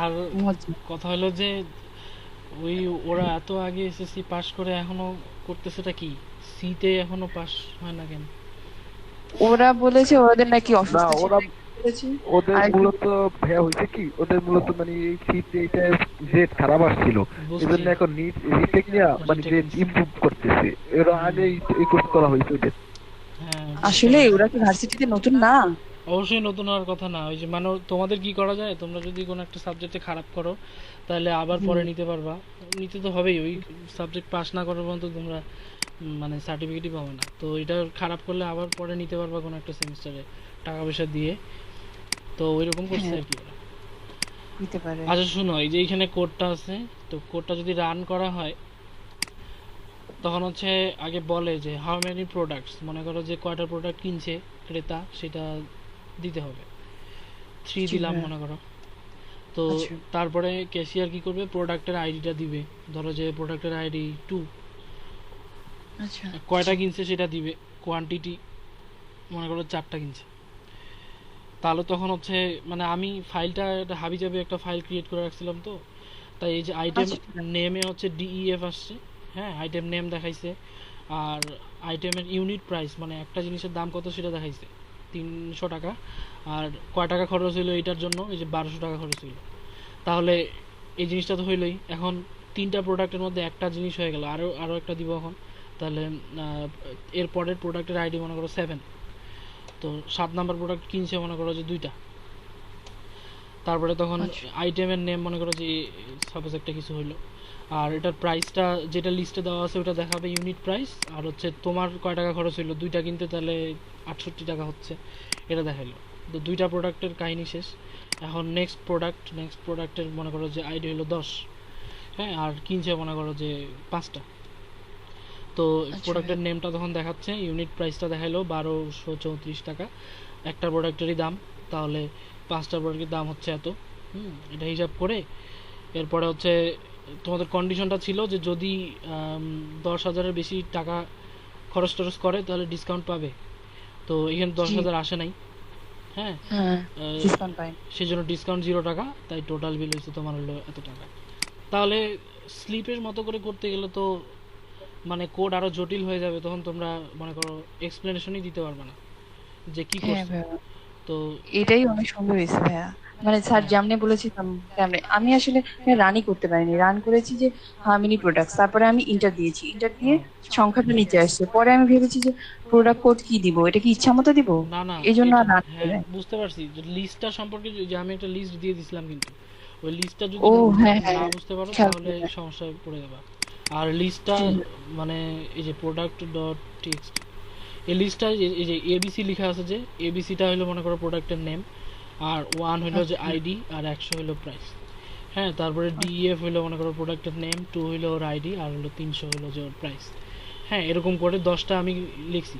আর মজ্জা। কথা হলো যে ওই ওরা এত আগে এসএসসি পাশ করে এখনো করতেছেটা কি, সিতে এখনো পাশ হয় না কেন? ওরা বলেছে ওদের নাকি না, অসুস্থ ছিল ওরা বলেছে। ওদের আর মূলত ভাইয়া হয়েছে কি, ওদের মূলত মানে এই শীতে এটা গ্রেড খারাপ আসছিল, এই বুঝছি, জন্য এখন নিট রিটেক নিয়ে মানে রিটেক গ্রেড নিচ্ছে। ইমপ্রুভ করতেছে। এর আগে এই কোর্স করা হয়েছে ওদের। হ্যাঁ, বুঝতে আসলে পারছি। ওরা কি ভার্সিটিতে নতুন না? অবশ্যই নতুন হওয়ার কথা না, ওই যে মানে তোমাদের কি করা যায়, তোমরা যদি কোনো একটা সাবজেক্টে খারাপ করো তাহলে আবার পরে নিতে পারবা। নিতে তো হবেই, ওই সাবজেক্ট পাস না করার পর্যন্ত তোমরা মানে সার্টিফিকেটই পাবে না। তো এটা খারাপ করলে আবার পরে নিতে পারবা কোনো একটা সেমিস্টারে টাকা পয়সা দিয়ে। তো ওইরকম করছে হ্যাঁ, আর কি ওরা। দিতে পারে। আচ্ছা শুনো, এই যে এখানে কোডটা আছে, তো কোডটা যদি রান করা হয় তখন হচ্ছে আগে বলে যে হাউ মেনি প্রোডাক্টস, মনে করো যে কয়টা প্রোডাক্ট কিনছে ক্রেতা সেটা দিতে হবে। 3 জি দিলাম ভাইয়া। মনে করো। তো আচ্ছা। তারপরে ক্যাশিয়ার কি করবে, প্রোডাক্টের আইডিটা দিবে। ধরো যে প্রোডাক্টের আইডি 2, আচ্ছা। কয়টা কিনছে সেটা দিবে, কোয়ান্টিটি মনে করো 4টা কিনছে। তাহলে তখন হচ্ছে মানে আমি ফাইলটা হাবিজাবি একটা ফাইল ক্রিয়েট করে রাখছিলাম, তো তাই এই যে আইটেম আচ্ছা। নেমে হচ্ছে ডিইএফ আসছে। হ্যাঁ, আইটেম নেম দেখাইছে, আর আইটেমের ইউনিট প্রাইস মানে একটা জিনিসের দাম কত সেটা দেখাইছে 300 টাকা। আর কয় টাকা খরচ হইলো এটার জন্য, এই যে 1200 টাকা খরচ হইলো। তাহলে এই জিনিসটা তো হইলোই। এখন 3টা প্রোডাক্টের মধ্যে একটা জিনিস হয়ে গেল, আরও আরও একটা দিব এখন। তাহলে এর পরের প্রোডাক্টের আইডি মনে করো 7, তো 7 নাম্বার প্রোডাক্ট কিনছে মনে করো যে 2টা। তারপরে তখন আচ্ছা। আইটেমের নেম মনে করো যে সাপোজ একটা কিছু হইলো, আর এটার প্রাইসটা যেটা লিস্টে দেওয়া আছে ওটা দেখাবে ইউনিট প্রাইস, আর হচ্ছে তোমার কয় টাকা খরচ হইলো 2টা কিনতে, তাহলে 68 টাকা হচ্ছে, এটা দেখাইলো। তো 2টা প্রোডাক্টের কাহিনী শেষ। এখন নেক্সট প্রোডাক্টের মনে করো যে আইডি হলো 10, হ্যাঁ, আর কিনছে মনে করো যে 5টা। তো আচ্ছা। প্রোডাক্টের নেমটা তখন দেখাচ্ছে, ইউনিট প্রাইসটা দেখাইলো 1234 টাকা একটা প্রোডাক্টেরই দাম। তাহলে 5টা প্রোডাক্টের দাম হচ্ছে এত। এটা হিসাব করে এরপরে হচ্ছে তোমাদের কন্ডিশনটা ছিল যে যদি 10,000-এর বেশি টাকা খরচ টরচ করে তাহলে ডিসকাউন্ট পাবে। তো এখানে দশ জি। হাজার আসে নাই। হ্যাঁ, হ্যাঁ, আহ, ডিসকাউন্ট পাই। সেই জন্য ডিসকাউন্ট 0 টাকা, তাই টোটাল বিল হয়েছে তোমার হলো এত টাকা। তাহলে স্লিপের মতো করে করতে গেলে তো মানে কোড আরো জটিল হয়ে যাবে, তখন তোমরা মনে করো এক্সপ্লেনেশনই দিতে পারবে না যে কি হ্যাঁ করছো। ভাইয়া, তো এটাই অনেক সুন্দর হয়েছে ভাইয়া। মানে স্যার হ্যাঁ, যেমনি বলেছিলাম তেমনি আমি আসলে রানই করতে পারিনি, রান করেছি যে মিনি প্রোডাক্টস, তারপরে আমি ইন্টার দিয়েছি, ইন্টার দিয়ে ও, সংখ্যাটা নিচে আসছে, পরে আমি ভেবেছি যে প্রোডাক্ট কোড কি দিব, এটা কি ইচ্ছা মতো দিব, না না, এই জন্য এটা আর রান করে হ্যাঁ নাই। বুঝতে পারছি, যে লিস্টটা সম্পর্কে যে আমি একটা লিস্ট দিয়ে দিছিলাম, কিন্তু ওই লিস্টটা যদি ও হ্যাঁ না হ্যাঁ, বুঝতে পারো খেয়াল তাহলে করে নাই। সমস্যায় পড়ে যাবে। আর লিস্টটা জি। মানে এই যে প্রোডাক্ট ডট টেক্সট, এই লিস্টটা এই যে এবিসি লেখা আছে, যে এবিসিটা হলো মনে করো প্রোডাক্টের নেম, আর 1 হলো যে আচ্ছা। আইডি, আর 100 হলো প্রাইস। হ্যাঁ, তারপরে আচ্ছা। ডিএফ হলো মনে করো প্রোডাক্টের নেম, 2 হলো ওর আইডি, আর হলো 300 হলো যে ওর প্রাইস। হ্যাঁ, এরকম করে 10টা আমি লিখছি।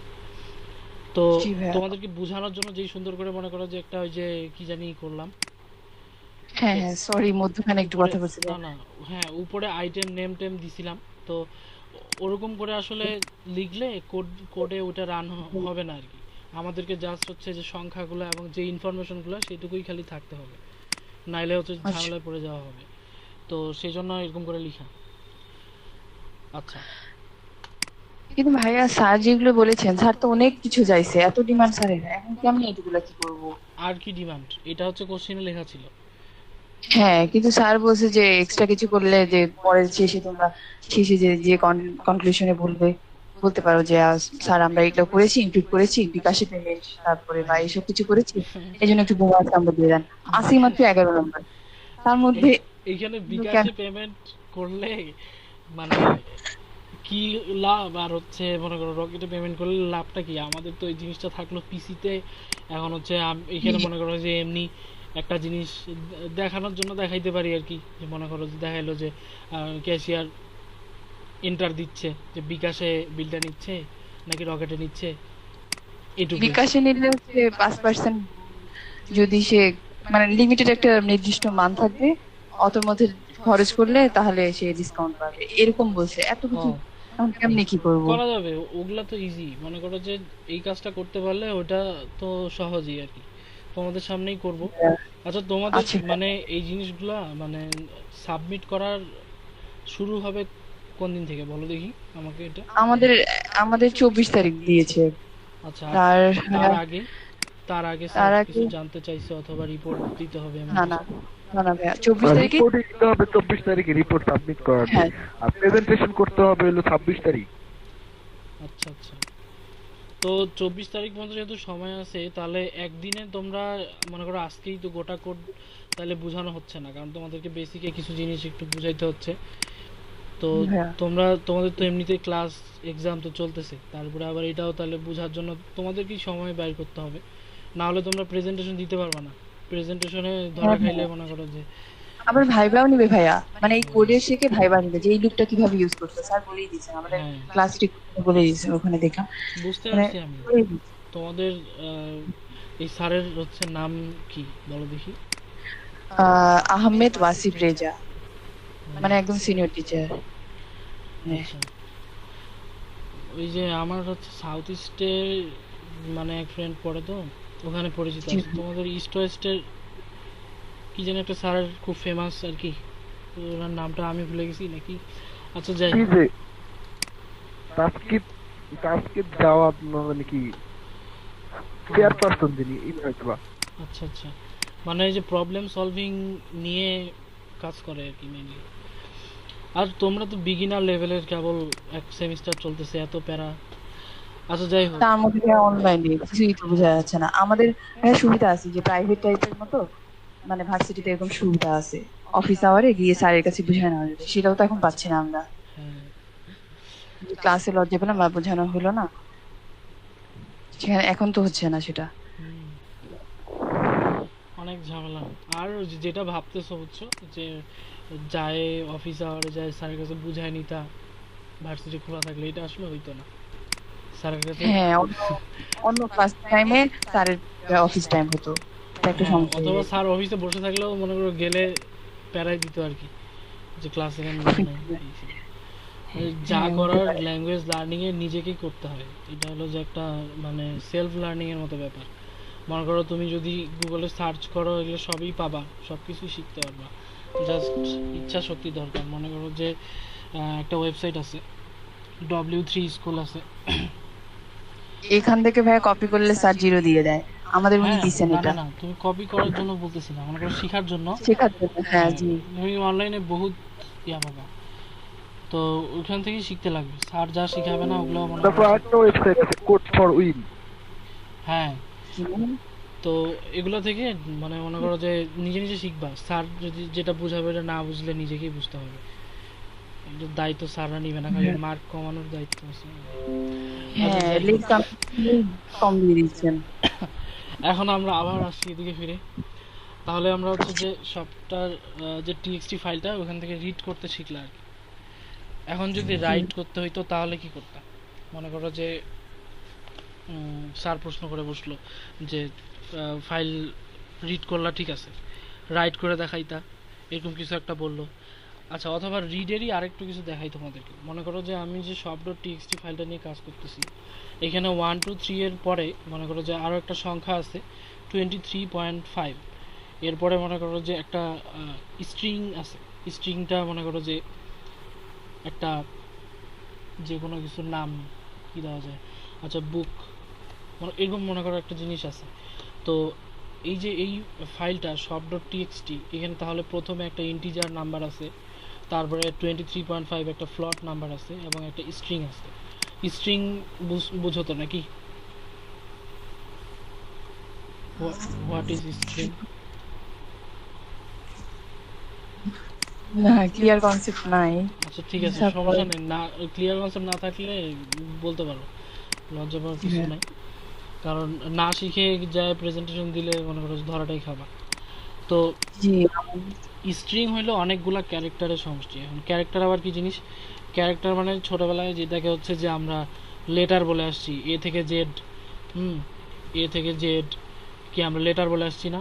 তো জি ভাইয়া। তোমাদেরকে বোঝানোর জন্য যেই সুন্দর করে মনে করো যে একটা ওই যে কি জানি করলাম, হ্যাঁ হ্যাঁ, সরি মধ্যখানে একটু উপরে, কথা বলছি না ভাইয়া। না, হ্যাঁ উপরে আইটেম নেম টেম দিছিলাম। তো ওরকম করে আসলে লিখলে কোডে ওটা রান হবে না আর কি। আমাদেরকে জাস্ট হচ্ছে যে সংখ্যাগুলো এবং যে ইনফরমেশনগুলো সেটুকুই খালি থাকতে হবে, নাইলে হচ্ছে আচ্ছা। ঝামেলায় পড়ে যাওয়া হবে। তো সেই জন্য এরকম করে লিখা। আচ্ছা, কিন্তু ভাইয়া স্যার যেগুলো বলেছেন, স্যার তো অনেক কিছু চাইছে, এত ডিমান্ড স্যারের, এখন কি আমি এগুলা কি করব? আর কি ডিমান্ড? এটা হচ্ছে কোশ্চেনে লেখা ছিল। হ্যাঁ, কিন্তু স্যার বলছে যে এক্সট্রা কিছু করলে যে পরে শেষে তোমরা শেষে যে যে কনক্লুশনে বলতে পারো যে স্যার আমরা এগুলো করেছি, ইনক্লুড করেছি বিকাশে পেমেন্ট, তারপরে বা এইসব কিছু করেছি, এই জন্য একটু বোনাস আমরা দিয়ে দেন। আসি মাত্র 11 নম্বর, তার মধ্যে এইখানে কেন? বিকাশে পেমেন্ট করলে মানে কি লাভ? আর হচ্ছে মনে করো রকেটে পেমেন্ট করলে লাভটা কি? আমাদের তো এই জিনিসটা থাকলো পিসিতে। এখন হচ্ছে এখানে মনে করো যে এমনি একটা জিনিস দেখানোর জন্য দেখাইতে পারি আর কি, যে মনে করো যে দেখাইলো যে ক্যাশিয়ার এন্টার দিচ্ছে যে বিকাশে বিলটা নিচ্ছে নাকি রকেটে নিচ্ছে, এটুকুই। বিকাশে নিলে হচ্ছে 5%, যদি সে মানে লিমিটেড একটা নির্দিষ্ট মান থাকবে, অতর মধ্যে খরচ করলে তাহলে সে ডিসকাউন্ট পাবে, এরকম বলছে। এত ও, কিছু এখন কেমনে কি করব? করা যাবে ওগুলা তো ইজি। মনে করো যে এই কাজটা করতে পারলে ওটা তো সহজই আর কি, তোমাদের সামনেই করব। আচ্ছা, তোমাদের আচ্ছা, মানে এই জিনিসগুলা মানে সাবমিট করার শুরু হবে কোন দিন থেকে বলো দেখি আমাকে এটা। আমাদের আমাদের 24 তারিখ দিয়েছে। আচ্ছা, আর তার তার আগে, তার আগে তার স্যার আগে কিছু জানতে চাইছে অথবা রিপোর্ট দিতে হবে এমন না না, কিছু? না না ভাইয়া, 24 তারিখে। রিপোর্ট দিতে হবে 24 তারিখে, রিপোর্ট সাবমিট করার দিন। হ্যাঁ, আর প্রেজেন্টেশন করতে হবে হলো 26 তারিখ। আচ্ছা আচ্ছা, তো 24 তারিখ পর্যন্ত যেহেতু সময় আছে, তাহলে একদিনে তোমরা মনে করো আজকেই তো গোটা কোড তাহলে বোঝানো হচ্ছে না, কারণ তোমাদেরকে বেসিকে কিছু জিনিস একটু বুঝাইতে হচ্ছে। তো ভাইয়া তোমাদের তো এমনিতেই ক্লাস এক্সাম তো চলতেছে, তারপরে আবার এটাও তাহলে বোঝার জন্য তোমাদেরকেই সময় ব্যয় করতে হবে, না হলে তোমরা প্রেজেন্টেশন দিতে পারবে না। প্রেজেন্টেশনে ধরা হ্যাঁ খাইলে ভাইয়া, মনে করো যে আবার ভাইবাও নিবে ভাইয়া, মানে এই কোডের শেখে ভাইবা নিবে যে এই লুকটা কিভাবে ইউজ করতে, স্যার বলেই দিয়েছেন আমাদের হ্যাঁ, ক্লাস বলে দিয়েছেন, ওখানে দেখলাম বুঝতে মানে পারছি আমি। বলেই দিয়েছে। তোমাদের এই স্যারের হচ্ছে নাম কি বলো দেখি? আহমেদ ওয়াসিফ রেজা, হুম, মানে একদম সিনিয়র টিচার। আচ্ছা। ওই যে আমার হচ্ছে সাউথ ইস্টে মানে এক ফ্রেন্ড পড়ে, তো ওখানে পরিচিত আছে। তোমাদের ইস্ট ওয়েস্টের কি যেন একটা স্যারের খুব ফেমাস আর কি, তো ওনার নামটা আমি ভুলে গেছি নাকি। আচ্ছা, যাই কি হোক। যে টাস্কিপ টাস্কিপ যাওয়া মানে কি চেয়ারপারসন যিনি ইনি হয়তো বা। আচ্ছা আচ্ছা, মানে এই যে প্রবলেম সলভিং নিয়ে কাজ করে আর কি মেইনলি। আর তোমরা তো বিগিনার লেভেলের, কেবল এক সেমিস্টার চলতেছে, এত প্যারা। আচ্ছা, যাই হোক। তার মধ্যে অনলাইনে কিছুই তো বোঝা যাচ্ছে না আমাদের। সুবিধা আছে যে প্রাইভেট টাইপের মতো, মানে ভার্সিটিতে এরকম সুবিধা আছে, অফিস আওয়ারে গিয়ে স্যারের কাছে বুঝানো নেওয়া যাবে, সেটাও তো এখন পাচ্ছি না আমরা। হ্যাঁ, ক্লাসে লজ্জা পেলাম বা বোঝানো হলো না, সেখানে এখন তো হচ্ছে না সেটা। হুম, অনেক ঝামেলা। আর যেটা ভাবতেছো বুঝছো, যে যায় অফিস আওয়ারে যায় স্যারের কাছে বুঝায় নিতা ভার্সিটি খোলা থাকলে, এটা আসলে হইতো না স্যারের কাছে। হ্যাঁ, অন্য অন্য ক্লাস টাইমে স্যারের অফিস টাইম হতো, এটা একটা হ্যাঁ, সমস্যা হয়ে অথবা যেত। স্যার অফিসে বসে থাকলেও মনে করো গেলে প্যারাই দিত আর কি, যে ক্লাসে কেন বসে নাই এই সেই। যা হ্যাঁ, হতে করার পারে। ল্যাঙ্গুয়েজ লার্নিং এ নিজেকেই করতে হয়। এটা হলো যে একটা মানে সেলফ লার্নিং এর মতো ব্যাপার। মনে করো তুমি যদি গুগলে সার্চ করো, এগুলো সবই পাবা, সব কিছুই শিখতে পারবা, জাস্ট ইচ্ছা শক্তি দরকার। মনে করো যে একটা ওয়েবসাইট আছে, W3 স্কুল আছে। এখান থেকে ভাইয়া কপি করলে স্যার 0 দিয়ে দেয়, আমাদের উনি হ্যাঁ, দিচ্ছেন না না এটা না, তুমি কপি করার জন্য বলতেছি না, মনে করো শেখার জন্য। শেখার জন্য। হ্যাঁ হ্যাঁ, জি। তুমি অনলাইনে বহুত ইয়া পাবা, তো ওইখান থেকেই শিখতে লাগবে। স্যার যা শিখাবে না ওগুলো মনে করো তারপর আরেকটা ওয়েবসাইট আছে কোড ফর উইন। হ্যাঁ, তো এগুলো থেকে মানে মনে করো যে নিজে নিজে শিখবা। স্যার যদি যেটা বুঝাবে এটা না বুঝলে নিজেকেই বুঝতে হবে। এটা দায়িত্ব স্যাররা নিবে না, খালি মার্ক কমানোর দায়িত্ব আছে। আচ্ছা, হ্যাঁ, যাই হোক। লিখতাম, কম দিয়ে দিচ্ছেন। এখন আমরা আবার আসছি এদিকে ফিরে। তাহলে আমরা হচ্ছে যে সবটার যে টিএক্সটি ফাইলটা ওখান থেকে রিড করতে শিখলাম আর কি। এখন যদি রাইট করতে হইতো তাহলে কি করতাম? মনে করো যে স্যার প্রশ্ন করে বসলো যে ফাইল রিড করলা, ঠিক আছে, রাইট করে দেখাইতা, এরকম কিছু একটা বললো। আচ্ছা, অথবা রিডেরই আরেকটু কিছু দেখাই তোমাদেরকে। মনে করো যে আমি যে সব ডট টিএক্সটি ফাইলটা নিয়ে কাজ করতেছি, এখানে 1 2 3 এর পরে মনে করো যে আরও একটা সংখ্যা আছে 23.5, এরপরে মনে করো যে একটা স্ট্রিং আছে। স্ট্রিংটা মনে করো যে একটা যে কোনো কিছুর নাম কি দেওয়া যায়, আচ্ছা বুক, এরকম মনে করো একটা জিনিস আছে। তো এই যে এই ফাইলটা সব ডট টিএক্সটি, এখানে তাহলে প্রথমে একটা ইন্টিজার নাম্বার আছে, তারপরে 23.5 একটা ফ্লট নাম্বার আছে, এবং একটা স্ট্রিং আছে। স্ট্রিং বুঝো তো নাকি? What is string? না, ক্লিয়ার কনসেপ্ট নাই। আচ্ছা ঠিক আছে, তারপর সমস্যা নেই, না ক্লিয়ার কনসেপ্ট না থাকলে বলতে পারো, লজ্জা পাওয়ার কিছু হ্যাঁ। নাই। কারণ না শিখে যায় প্রেজেন্টেশন দিলে মনে করো ধরাটাই খাবা। তো জি, স্ট্রিং হইলো অনেকগুলা ক্যারেক্টারের সমষ্টি। এখন ক্যারেক্টার আবার কি জিনিস? ক্যারেক্টার মানে ছোটবেলায় যেটাকে হচ্ছে যে আমরা লেটার বলে আসছি, এ থেকে জেড, এ থেকে জেড কি আমরা লেটার বলে আসছি না?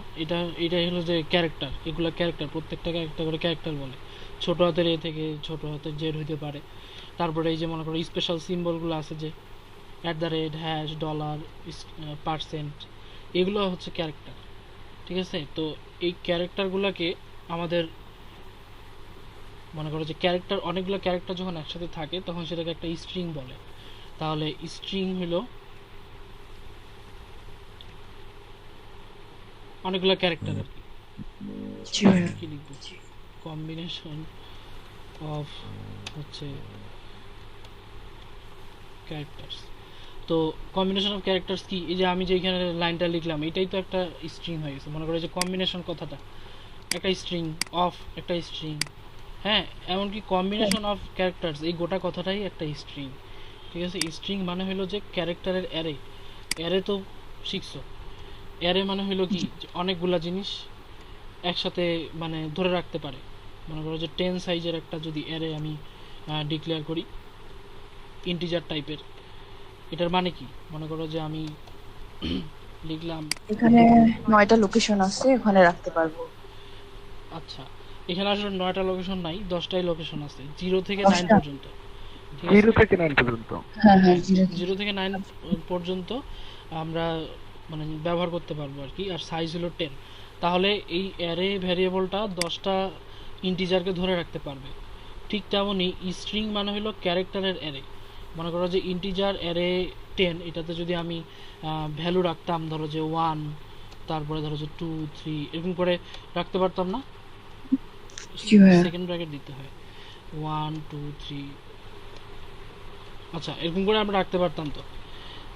এটাই হলো যে ক্যারেক্টার। এগুলো ক্যারেক্টার, প্রত্যেকটাকে একটা করে ক্যারেক্টার বলে। ছোট হাতের এ থেকে ছোট হাতের জেড হইতে পারে। তারপরে এই যে মনে করো স্পেশাল সিম্বলগুলো আছে যে @ হ্যাশ ডলার পার্সেন্ট, এগুলো হচ্ছে ক্যারেক্টার। ঠিক আছে? তো এই ক্যারেক্টারগুলোকে আমাদের মনে করো যে ক্যারেক্টার, অনেকগুলো ক্যারেক্টার যখন একসাথে থাকে তখন সেটাকে একটা স্ট্রিং বলে। তাহলে স্ট্রিং হলো অনেকগুলো ক্যারেক্টার আর কি। জি ভাইয়া। কি লিখবো? কম্বিনেশন অফ হচ্ছে ক্যারেক্টার্স। তো কম্বিনেশন অফ ক্যারেক্টার্স কি? এই যে আমি যে এখানে লাইনটা লিখলাম, এটাই তো একটা স্ট্রিং হয়ে গেছে। মনে করো যে কম্বিনেশন কথাটা একটা স্ট্রিং, অফ একটা স্ট্রিং, হ্যাঁ, এমনকি কম্বিনেশন অফ ক্যারেক্টার্স এই গোটা কথাটাই একটা স্ট্রিং। ঠিক আছে? স্ট্রিং মানে হলো যে ক্যারেক্টারের অ্যারে। অ্যারে তো শিখছো। অ্যারে মানে হলো কি, যে অনেকগুলা জিনিস একসাথে মানে ধরে রাখতে পারে। মনে করো যে 10 সাইজের একটা যদি অ্যারে আমি ডিক্লেয়ার করি ইন্টিজার টাইপের, এটার মানে কি? মনে করো যে আমি লিখলাম, এখানে 9টা লোকেশন আছে, ওখানে রাখতে পারবো। আচ্ছা এখানে আসলে 9টা লোকেশন নাই, 10টাই লোকেশন আছে, 0 থেকে 9 10টা? পর্যন্ত। ঠিক আছে? 0 থেকে 9 পর্যন্ত। হ্যাঁ হ্যাঁ, 0 থেকে 9 পর্যন্ত আমরা মানে ব্যবহার করতে পারবো আর কি। আর সাইজ হলো 10। তাহলে এই অ্যারে ভ্যারিয়েবলটা 10টা ইন্টিজারকে ধরে রাখতে পারবে। ঠিক তেমনই স্ট্রিং মানে হলো ক্যারেক্টারের অ্যারে। মনে করো যে ইন্টিজার অ্যারে 10, এটাতে যদি আমি ভ্যালু রাখতাম, ধরো যে 1, তারপরে ধরো যে 2 3 এরকম করে রাখতে পারতাম না? জি ভাইয়া। সেকেন্ড ব্র্যাকেট দিতে হয়, 1 2 3, আচ্ছা এরকম করে আমরা রাখতে পারতাম। তো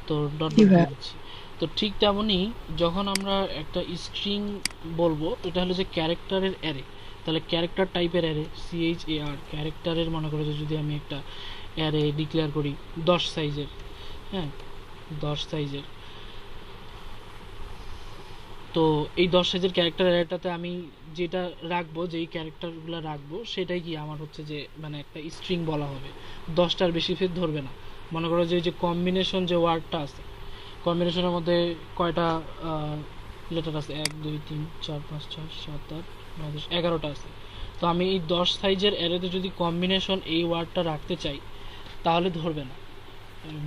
তো ডট জি ডট দিয়ে ভাইয়া। দিচ্ছি। তো ঠিক তেমনই যখন আমরা একটা স্ট্রিং বলবো, এটা হলো যে ক্যারেক্টারের অ্যারে। তাহলে ক্যারেক্টার টাইপের অ্যারে, CHAR ক্যারেক্টারের, মনে করো যে যদি আমি একটা অ্যারে ডিক্লেয়ার করি 10 সাইজের, হ্যাঁ 10 সাইজের, তো এই 10 সাইজের ক্যারেক্টার অ্যারেটাতে আমি যেটা রাখবো, যেই ক্যারেক্টারগুলো রাখবো, সেটাই কি আমার হচ্ছে যে মানে একটা স্ট্রিং বলা হবে। 10টার বেশি ফের ধরবে না। মনে করো যে এই যে কম্বিনেশন যে ওয়ার্ডটা আছে, কম্বিনেশনের মধ্যে কয়টা লেটার আছে? 1 2 3 4 5 6 7 8 9 10, 11টা আছে। তো আমি এই 10 সাইজের অ্যারেতে যদি কম্বিনেশন এই ওয়ার্ডটা রাখতে চাই তাহলে ধরবে না।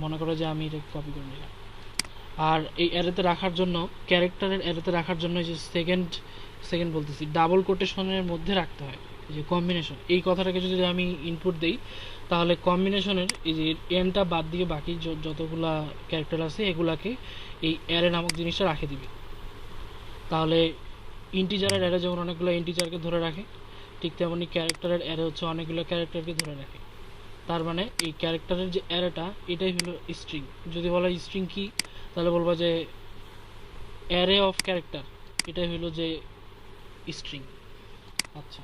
মনে করো যে আমি এটা কপি করে নিলাম। আর এই অ্যারেতে রাখার জন্য, ক্যারেক্টারের অ্যারেতে রাখার জন্য যে সেকেন্ড সেকেন্ড বলতেছি, ডাবল কোটেশনের মধ্যে রাখতে হয়। এই যে কম্বিনেশন, এই কথাটাকে যদি আমি ইনপুট দেই, তাহলে কম্বিনেশনের এই যে এনটা বাদ দিয়ে বাকি যতগুলা ক্যারেক্টার আছে এগুলাকে এই অ্যারে নামক জিনিসটা রাখে দিবে। তাহলে ইন্টিজারের অ্যারে যেমন অনেকগুলো ইন্টিজারকে ধরে রাখে, ঠিক তেমনি ক্যারেক্টারের অ্যারে হচ্ছে অনেকগুলো ক্যারেক্টারকে ধরে রাখে। তার মানে এই ক্যারেক্টারের যে অ্যারেটা, এটাই হলো স্ট্রিং। যদি বলা স্ট্রিং কি, তাহলে বলবো যে অ্যারে অফ ক্যারেক্টার, এটাই হলো যে স্ট্রিং। আচ্ছা,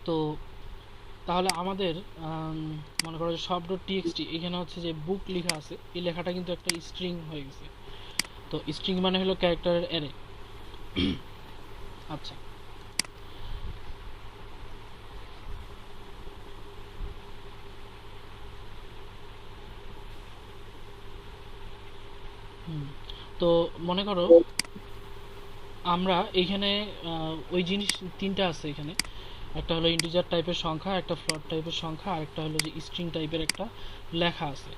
তো তাহলে আমাদের মনে করো যে সব ডট টিএক্সটি, এখানে হচ্ছে যে বুক লেখা আছে, এই লেখাটা কিন্তু একটা স্ট্রিং হয়ে গেছে। তো স্ট্রিং মানে হলো ক্যারেক্টারের অ্যারে। আচ্ছা, তো মনে করো আমরা এখানে ওই জিনিস তিনটা আছে এখানে। একটা হলো ইন্টিজার টাইপের সংখ্যা, একটা ফ্লোট টাইপের সংখ্যা, আর একটা হলো যে স্ট্রিং টাইপের একটা লেখা আছে।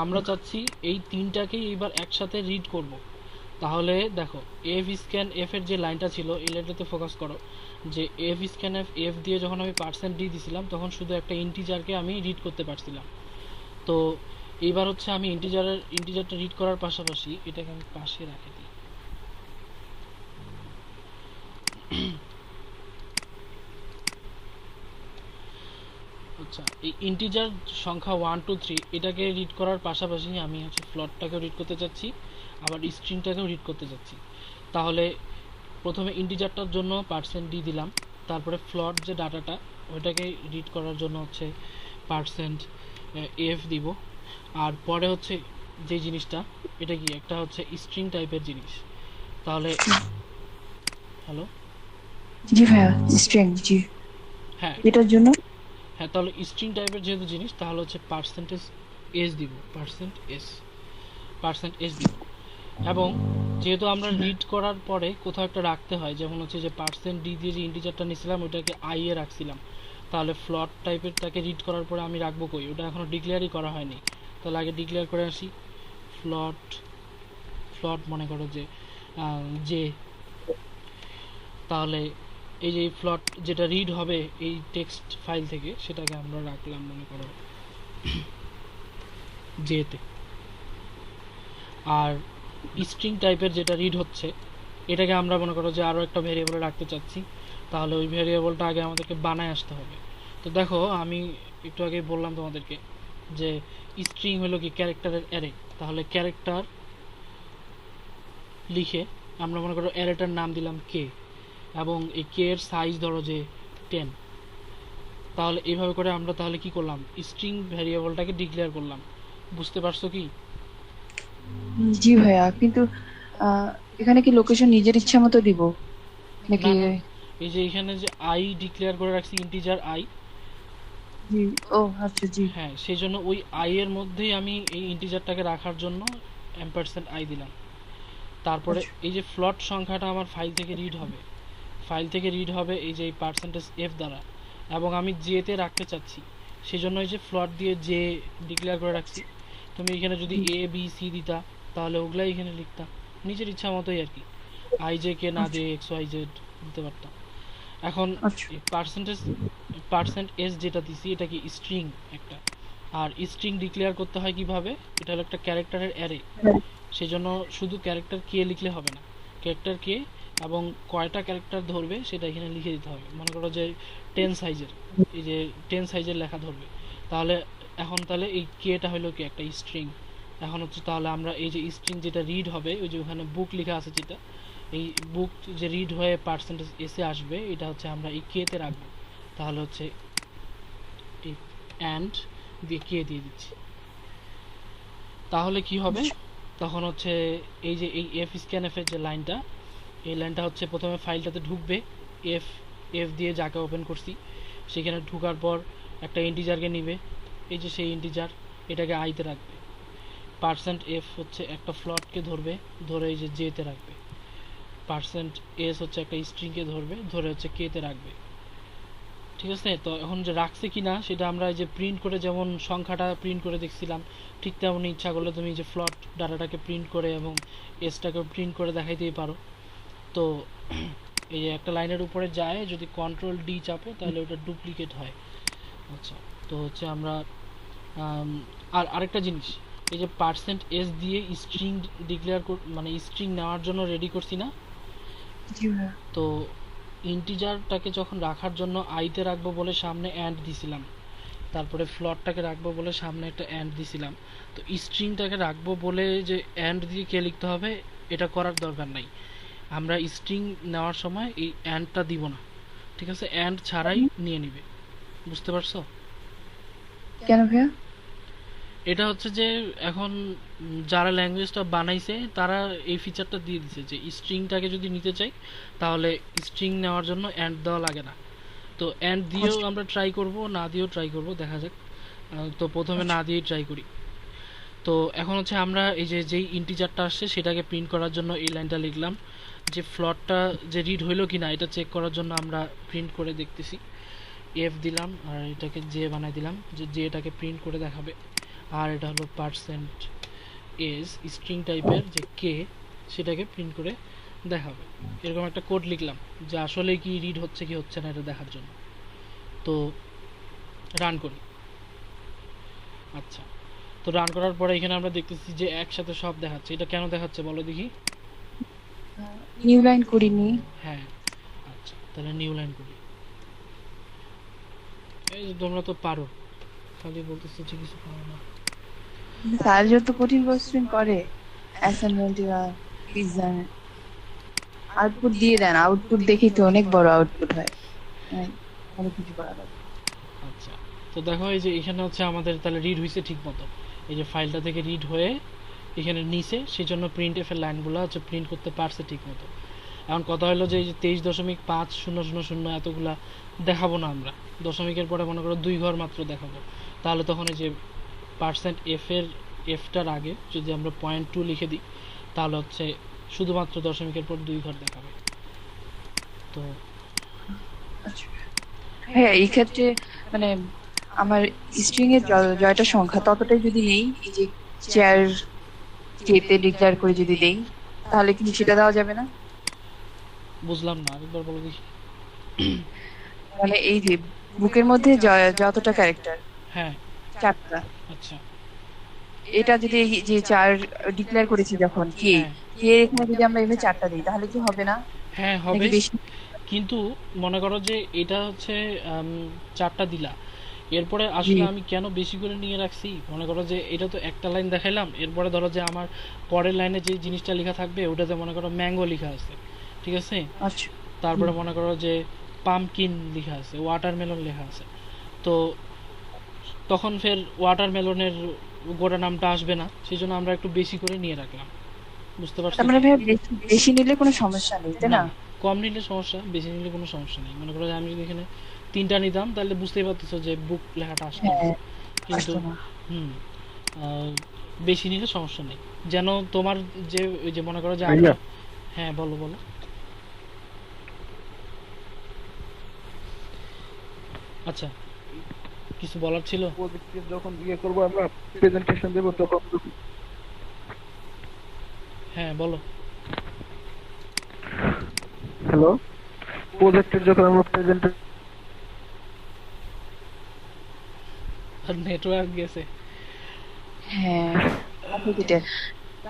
আমরা চাচ্ছি এই তিনটাকেই এবার একসাথে রিড করব। তাহলে দেখো এফ স্ক্যান এফ এর যে লাইনটা ছিল এই লাইনটাতে ফোকাস করো, যে এফ স্ক্যান এফ এফ দিয়ে যখন আমি পার্সেন্ট ডি দিছিলাম তখন শুধু একটা ইন্টিজারকে আমি রিড করতে পারছিলাম। তো এইবার হচ্ছে আমি ইন্টিজারটা রিড করার পাশাপাশি এটাকে আমি পাশে রাখি দিই। আচ্ছা, এই ইন্টিজার সংখ্যা 1 2 3 এটাকে রিড করার পাশাপাশি আমি হচ্ছে ফ্লোটটাকেও রিড করতে চাচ্ছি, আবার স্ট্রিংটাকেও রিড করতে চাচ্ছি। তাহলে প্রথমে ইন্টিজারটার জন্য পার্সেন্ট ডি দিলাম, তারপরে ফ্লোট যে ডাটাটা ওইটাকে রিড করার জন্য হচ্ছে পার্সেন্ট এফ দিব, আর পরে হচ্ছে যে জিনিসটা এটা কি একটা হচ্ছে স্ট্রিং টাইপের জিনিস। তাহলে হ্যালো, জি ভাইয়া, স্ট্রিং, জি। হ্যাঁ এটার জন্য হ্যাঁ, তাহলে স্ট্রিং টাইপের যেহেতু জিনিস তাহলে হচ্ছে পার্সেন্টেজ এস দিব, পার্সেন্ট এস দিব। এবং যেহেতু আমরা রিড করার পরে কোথাও একটা রাখতে হয়, যেমন হচ্ছে যে পার্সেন্ট ডি দিয়ে যে ইন্টিজারটা নিয়েছিলাম ওইটাকে আই এ রাখছিলাম, তাহলে ফ্লোট টাইপেরটাকে রিড করার পরে আমি রাখবো কই, ওটা এখনো ডিক্লেয়ারই করা হয়নি। তাহলে আগে ডিক্লেয়ার করে আসি। ফ্লোট ফ্লোট মনে করো যে যে, তাহলে এই যে ফ্লোট যেটা রিড হবে এই টেক্সট ফাইল থেকে সেটাকে আমরা রাখলাম মনে করো জেতে। আর স্ট্রিং টাইপের যেটা রিড হচ্ছে এটাকে আমরা মনে করো যে আরও একটা ভেরিয়েবলে রাখতে চাচ্ছি, তাহলে ওই ভেরিয়েবলটা আগে আমাদেরকে বানায় আসতে হবে। তো দেখো আমি একটু আগে বললাম তোমাদেরকে যে স্ট্রিং হলো কি ক্যারেক্টারের অ্যারে, তাহলে ক্যারেক্টার লিখে আমরা মনে করো অ্যারেটার নাম দিলাম কে, এবং এই কে এর সাইজ ধরো যে 10। তাহলে এইভাবে করে আমরা তাহলে কি করলাম, স্ট্রিং ভ্যারিয়েবলটাকে ডিক্লেয়ার করলাম। বুঝতে পারছো কি? জি ভাইয়া, কিন্তু এখানে কি লোকেশন নিজের ইচ্ছা মতো দিব নাকি? না না, এই যে এখানে যে আই ডিক্লেয়ার করে রাখছি ইন্টিজার আই, জি, ও আচ্ছা, জি। হ্যাঁ সেই জন্য ওই আই এর মধ্যেই আমি এই ইন্টিজারটাকে রাখার জন্য এম্পারসেন্ট আই দিলাম। তারপরে আচ্ছা। এই যে ফ্লোট সংখ্যাটা আমার ফাইল থেকে রিড হবে এই যে পার্সেন্টেজ এফ দ্বারা, এবং আমি জেতে রাখতে চাচ্ছি, সেই জন্য এই যে ফ্লোট দিয়ে জে ডিক্লেয়ার করে রাখছি। তুমি এখানে যদি এ বি সি দিতা তাহলে ওগুলাই এখানে লিখতাম নিজের ইচ্ছা মতোই আর কি, আই জে কে না দিয়ে এক্স ওয়াই জেড দিতে পারতাম। এখন আচ্ছা। পার্সেন্ট এস যেটা দিছি এটা কি স্ট্রিং একটা, আর স্ট্রিং ডিক্লেয়ার করতে হয় কিভাবে, এটা হলো একটা ক্যারেক্টারের অ্যারে, সেই জন্য শুধু ক্যারেক্টার কে লিখলে হবে না, ক্যারেক্টার কে এবং কয়টা ক্যারেক্টার ধরবে সেটা এখানে লিখে দিতে হবে। মনে করো যে 10 সাইজের, এই যে 10 সাইজের লেখা ধরবে, তাহলে এখন তাহলে এই কেটা হলো কি একটা স্ট্রিং। এখন হচ্ছে তাহলে আমরা এই যে স্ট্রিং যেটা রিড হবে ওই যে ওখানে বুক লেখা আছে যেটা, এই বুক যে রিড হয়ে পার্সেন্টেজ এসে আসবে এটা হচ্ছে আমরা এই কেতে রাখবো। তাহলে হচ্ছে এই অ্যান্ড দিয়ে কে দিয়ে দিচ্ছি, তাহলে কি হবে তখন হচ্ছে এই যে এই এফ স্ক্যান এফ এর যে লাইনটা, এই লাইনটা হচ্ছে প্রথমে ফাইলটাতে ঢুকবে, এফ এফ দিয়ে যাকে ওপেন করছি সেখানে ঢুকার পর একটা ইন্টিজারকে নিবে, এই যে সেই ইন্টিজার এটাকে আইতে রাখবে। পার্সেন্ট এফ হচ্ছে একটা ফ্লটকে ধরবে, ধরে এই যে জেতে রাখবে। পার্সেন্ট এস হচ্ছে একটা স্ট্রিংকে ধরবে, ধরে হচ্ছে কেতে রাখবে। ঠিক আছে, তো এখন যে রাখছে কিনা সেটা আমরা এই যে প্রিন্ট করে যেমন সংখ্যাটা প্রিন্ট করে দেখছিলাম, ঠিক তেমনই ইচ্ছা করলে তুমি যে ফ্লট ডাটাটাকে প্রিন্ট করে এবং এসটাকে প্রিন্ট করে দেখাইতেই পারো। তো এই যে একটা লাইনের উপরে যায় যদি কন্ট্রোল ডি চাপো তাহলে ওটা ডুপ্লিকেট হয়। আচ্ছা, তো হচ্ছে আমরা আর আরেকটা জিনিস, এই যে পার্সেন্ট এস দিয়ে স্ট্রিং ডিক্লেয়ার মানে স্ট্রিং নেওয়ার জন্য রেডি করছি না, জি ভাইয়া। তো ইন্টিজারটাকে যখন রাখার জন্য আইতে রাখবো বলে সামনে অ্যান্ড দিছিলাম, তারপরে ফ্লটটাকে রাখবো বলে সামনে একটা অ্যান্ড দিছিলাম, তো স্ট্রিংটাকে রাখবো বলে যে অ্যান্ড দিয়ে কে লিখতে হবে এটা করার দরকার নাই। আমরা স্ট্রিং নেওয়ার সময় এই অ্যান্ডটা দিব না, ঠিক আছে, অ্যান্ড ছাড়াই নিয়ে নিবে। বুঝতে পারছো? কেন ভাইয়া? এটা হচ্ছে যে এখন যারা ল্যাঙ্গুয়েজটা বানাইছে তারা এই ফিচারটা দিয়ে দিছে যে স্ট্রিংটাকে যদি নিতে চাই তাহলে স্ট্রিং নেওয়ার জন্য অ্যান্ড দেওয়া লাগে না। তো অ্যান্ড দিয়েও আমরা ট্রাই করব, না দিয়েও ট্রাই করব, দেখা যাক। তো প্রথমে না দিয়েই ট্রাই করি। তো এখন হচ্ছে আমরা এই যে যেই ইন্টিজারটা আসছে সেটাকে প্রিন্ট করার জন্য এই লাইনটা লিখলাম, যে ফ্লটটা যে রিড হইলো কি না এটা চেক করার জন্য আমরা প্রিন্ট করে দেখতেছি। এফ দিলাম আর এটাকে জে বানাই দিলাম, যে জেটাকে প্রিন্ট করে দেখাবে। আর এটা হলো পার্সেন্ট এস স্ট্রিং টাইপের যে কে, সেটাকে প্রিন্ট করে দেখাবে। এরকম একটা কোড লিখলাম যে আসলে কি রিড হচ্ছে কি হচ্ছে না এটা দেখার জন্য। তো রান করি। আচ্ছা, তো রান করার পরে এখানে আমরা দেখতেছি যে একসাথে সব দেখাচ্ছে। এটা কেন দেখাচ্ছে বলো দেখি? নিউ লাইন করিনি। হ্যাঁ, আচ্ছা তাহলে নিউ লাইন করি। এই যে তোমরা তো পারো, খালি বলতেছো যে কিছু পারো না। স্যার যত কঠিন কোশ্চেন করে অ্যাসাইনমেন্ট বা এক্সাম আউটপুট দিয়ে দেন, আউটপুট দেখেই তো অনেক বড় আউটপুট হয়, অনেক কিছু করা লাগে। আচ্ছা, তো দেখো এই যে এখানে হচ্ছে আমাদের তাহলে রিড হয়েছে ঠিক মতো। এই যে ফাইলটা থেকে রিড হয়ে এখানে নিচে, সেই জন্য প্রিন্ট এফ এর লাইনগুলো হচ্ছে প্রিন্ট করতে পারছে ঠিক মতো। এখন কথা হলো যে এই যে 23.5000 এতগুলা দেখাবো না আমরা, দশমিকের পরে মনে করো 2 ঘর মাত্র দেখাবো। তাহলে তখন এই যে পার্সেন্ট এফ এর এফটার আগে যদি আমরা 0.2 লিখে দিই, তাহলে হচ্ছে শুধুমাত্র দশমিকের পর 2 ঘর দেখাবে। তো হ্যাঁ, এই ক্ষেত্রে মানে আমার স্ট্রিং এর জয়টা সংখ্যা ততটাই যদি নেই, এই যে চেয়ার কেতে ডিক্লেয়ার করে যদি দেই, তাহলে কিন্তু সেটা দেওয়া যাবে না। বুঝলাম না, আরেকবার বলে দেখি। মানে এই যে বুকের মধ্যে যতটা ক্যারেক্টার, হ্যাঁ, 4টা, আচ্ছা, এটা যদি এই যে চার ডিক্লেয়ার করেছি যখন কে, হ্যাঁ কে এখানে যদি আমরা এভাবে 4টা দিই তাহলে কি হবে না? হ্যাঁ হবে। নাকি বেশি? কিন্তু মনে করো যে এটা হচ্ছে 4টা দিলা, এরপরে জি। আসলে আমি কেন বেশি করে নিয়ে রাখছি, মনে করো যে এটা তো একটা লাইন দেখাইলাম, এরপরে ধরো যে আমার পরের লাইনে যে জিনিসটা লেখা থাকবে ওটাতে মনে করো ম্যাঙ্গো লেখা আছে, ঠিক আছে? আচ্ছা। তারপরে মনে করো যে পামকিন লেখা আছে, ওয়াটারমেলন লেখা আছে। তো তখন ফের ওয়াটারমেলনের গোটা নামটা আসবে না, সেই জন্য আমরা একটু বেশি করে নিয়ে রাখলাম। বুঝতে পারছো? তার মানে ভাই বেশি নিলে কোনো সমস্যা নেই, তাই না? না, কম নিলে সমস্যা, বেশি নিলে কোনো সমস্যা নেই। মনে করো যে আমি যদি এখানে 3টা নিতাম তাহলে বুঝতেই পারতেছো যে বুক লেখাটা আসতো না। হ্যাঁ, কিন্তু আসতো না। হুম, বেশি নিলে সমস্যা নেই। যেন তোমার যে ওই যে মনে করো যে ভাইয়া, হ্যাঁ বলো বলো। আচ্ছা, কিছু বলার ছিল? প্রজেক্টে যখন করবো আমরা, প্রেজেন্টেশন দেবো তখন। হ্যাঁ বলো। হ্যালো, প্রজেক্টের যখন আমরা প্রেজেন্ট আর নেটওয়ার্ক গেছে। হ্যাঁ,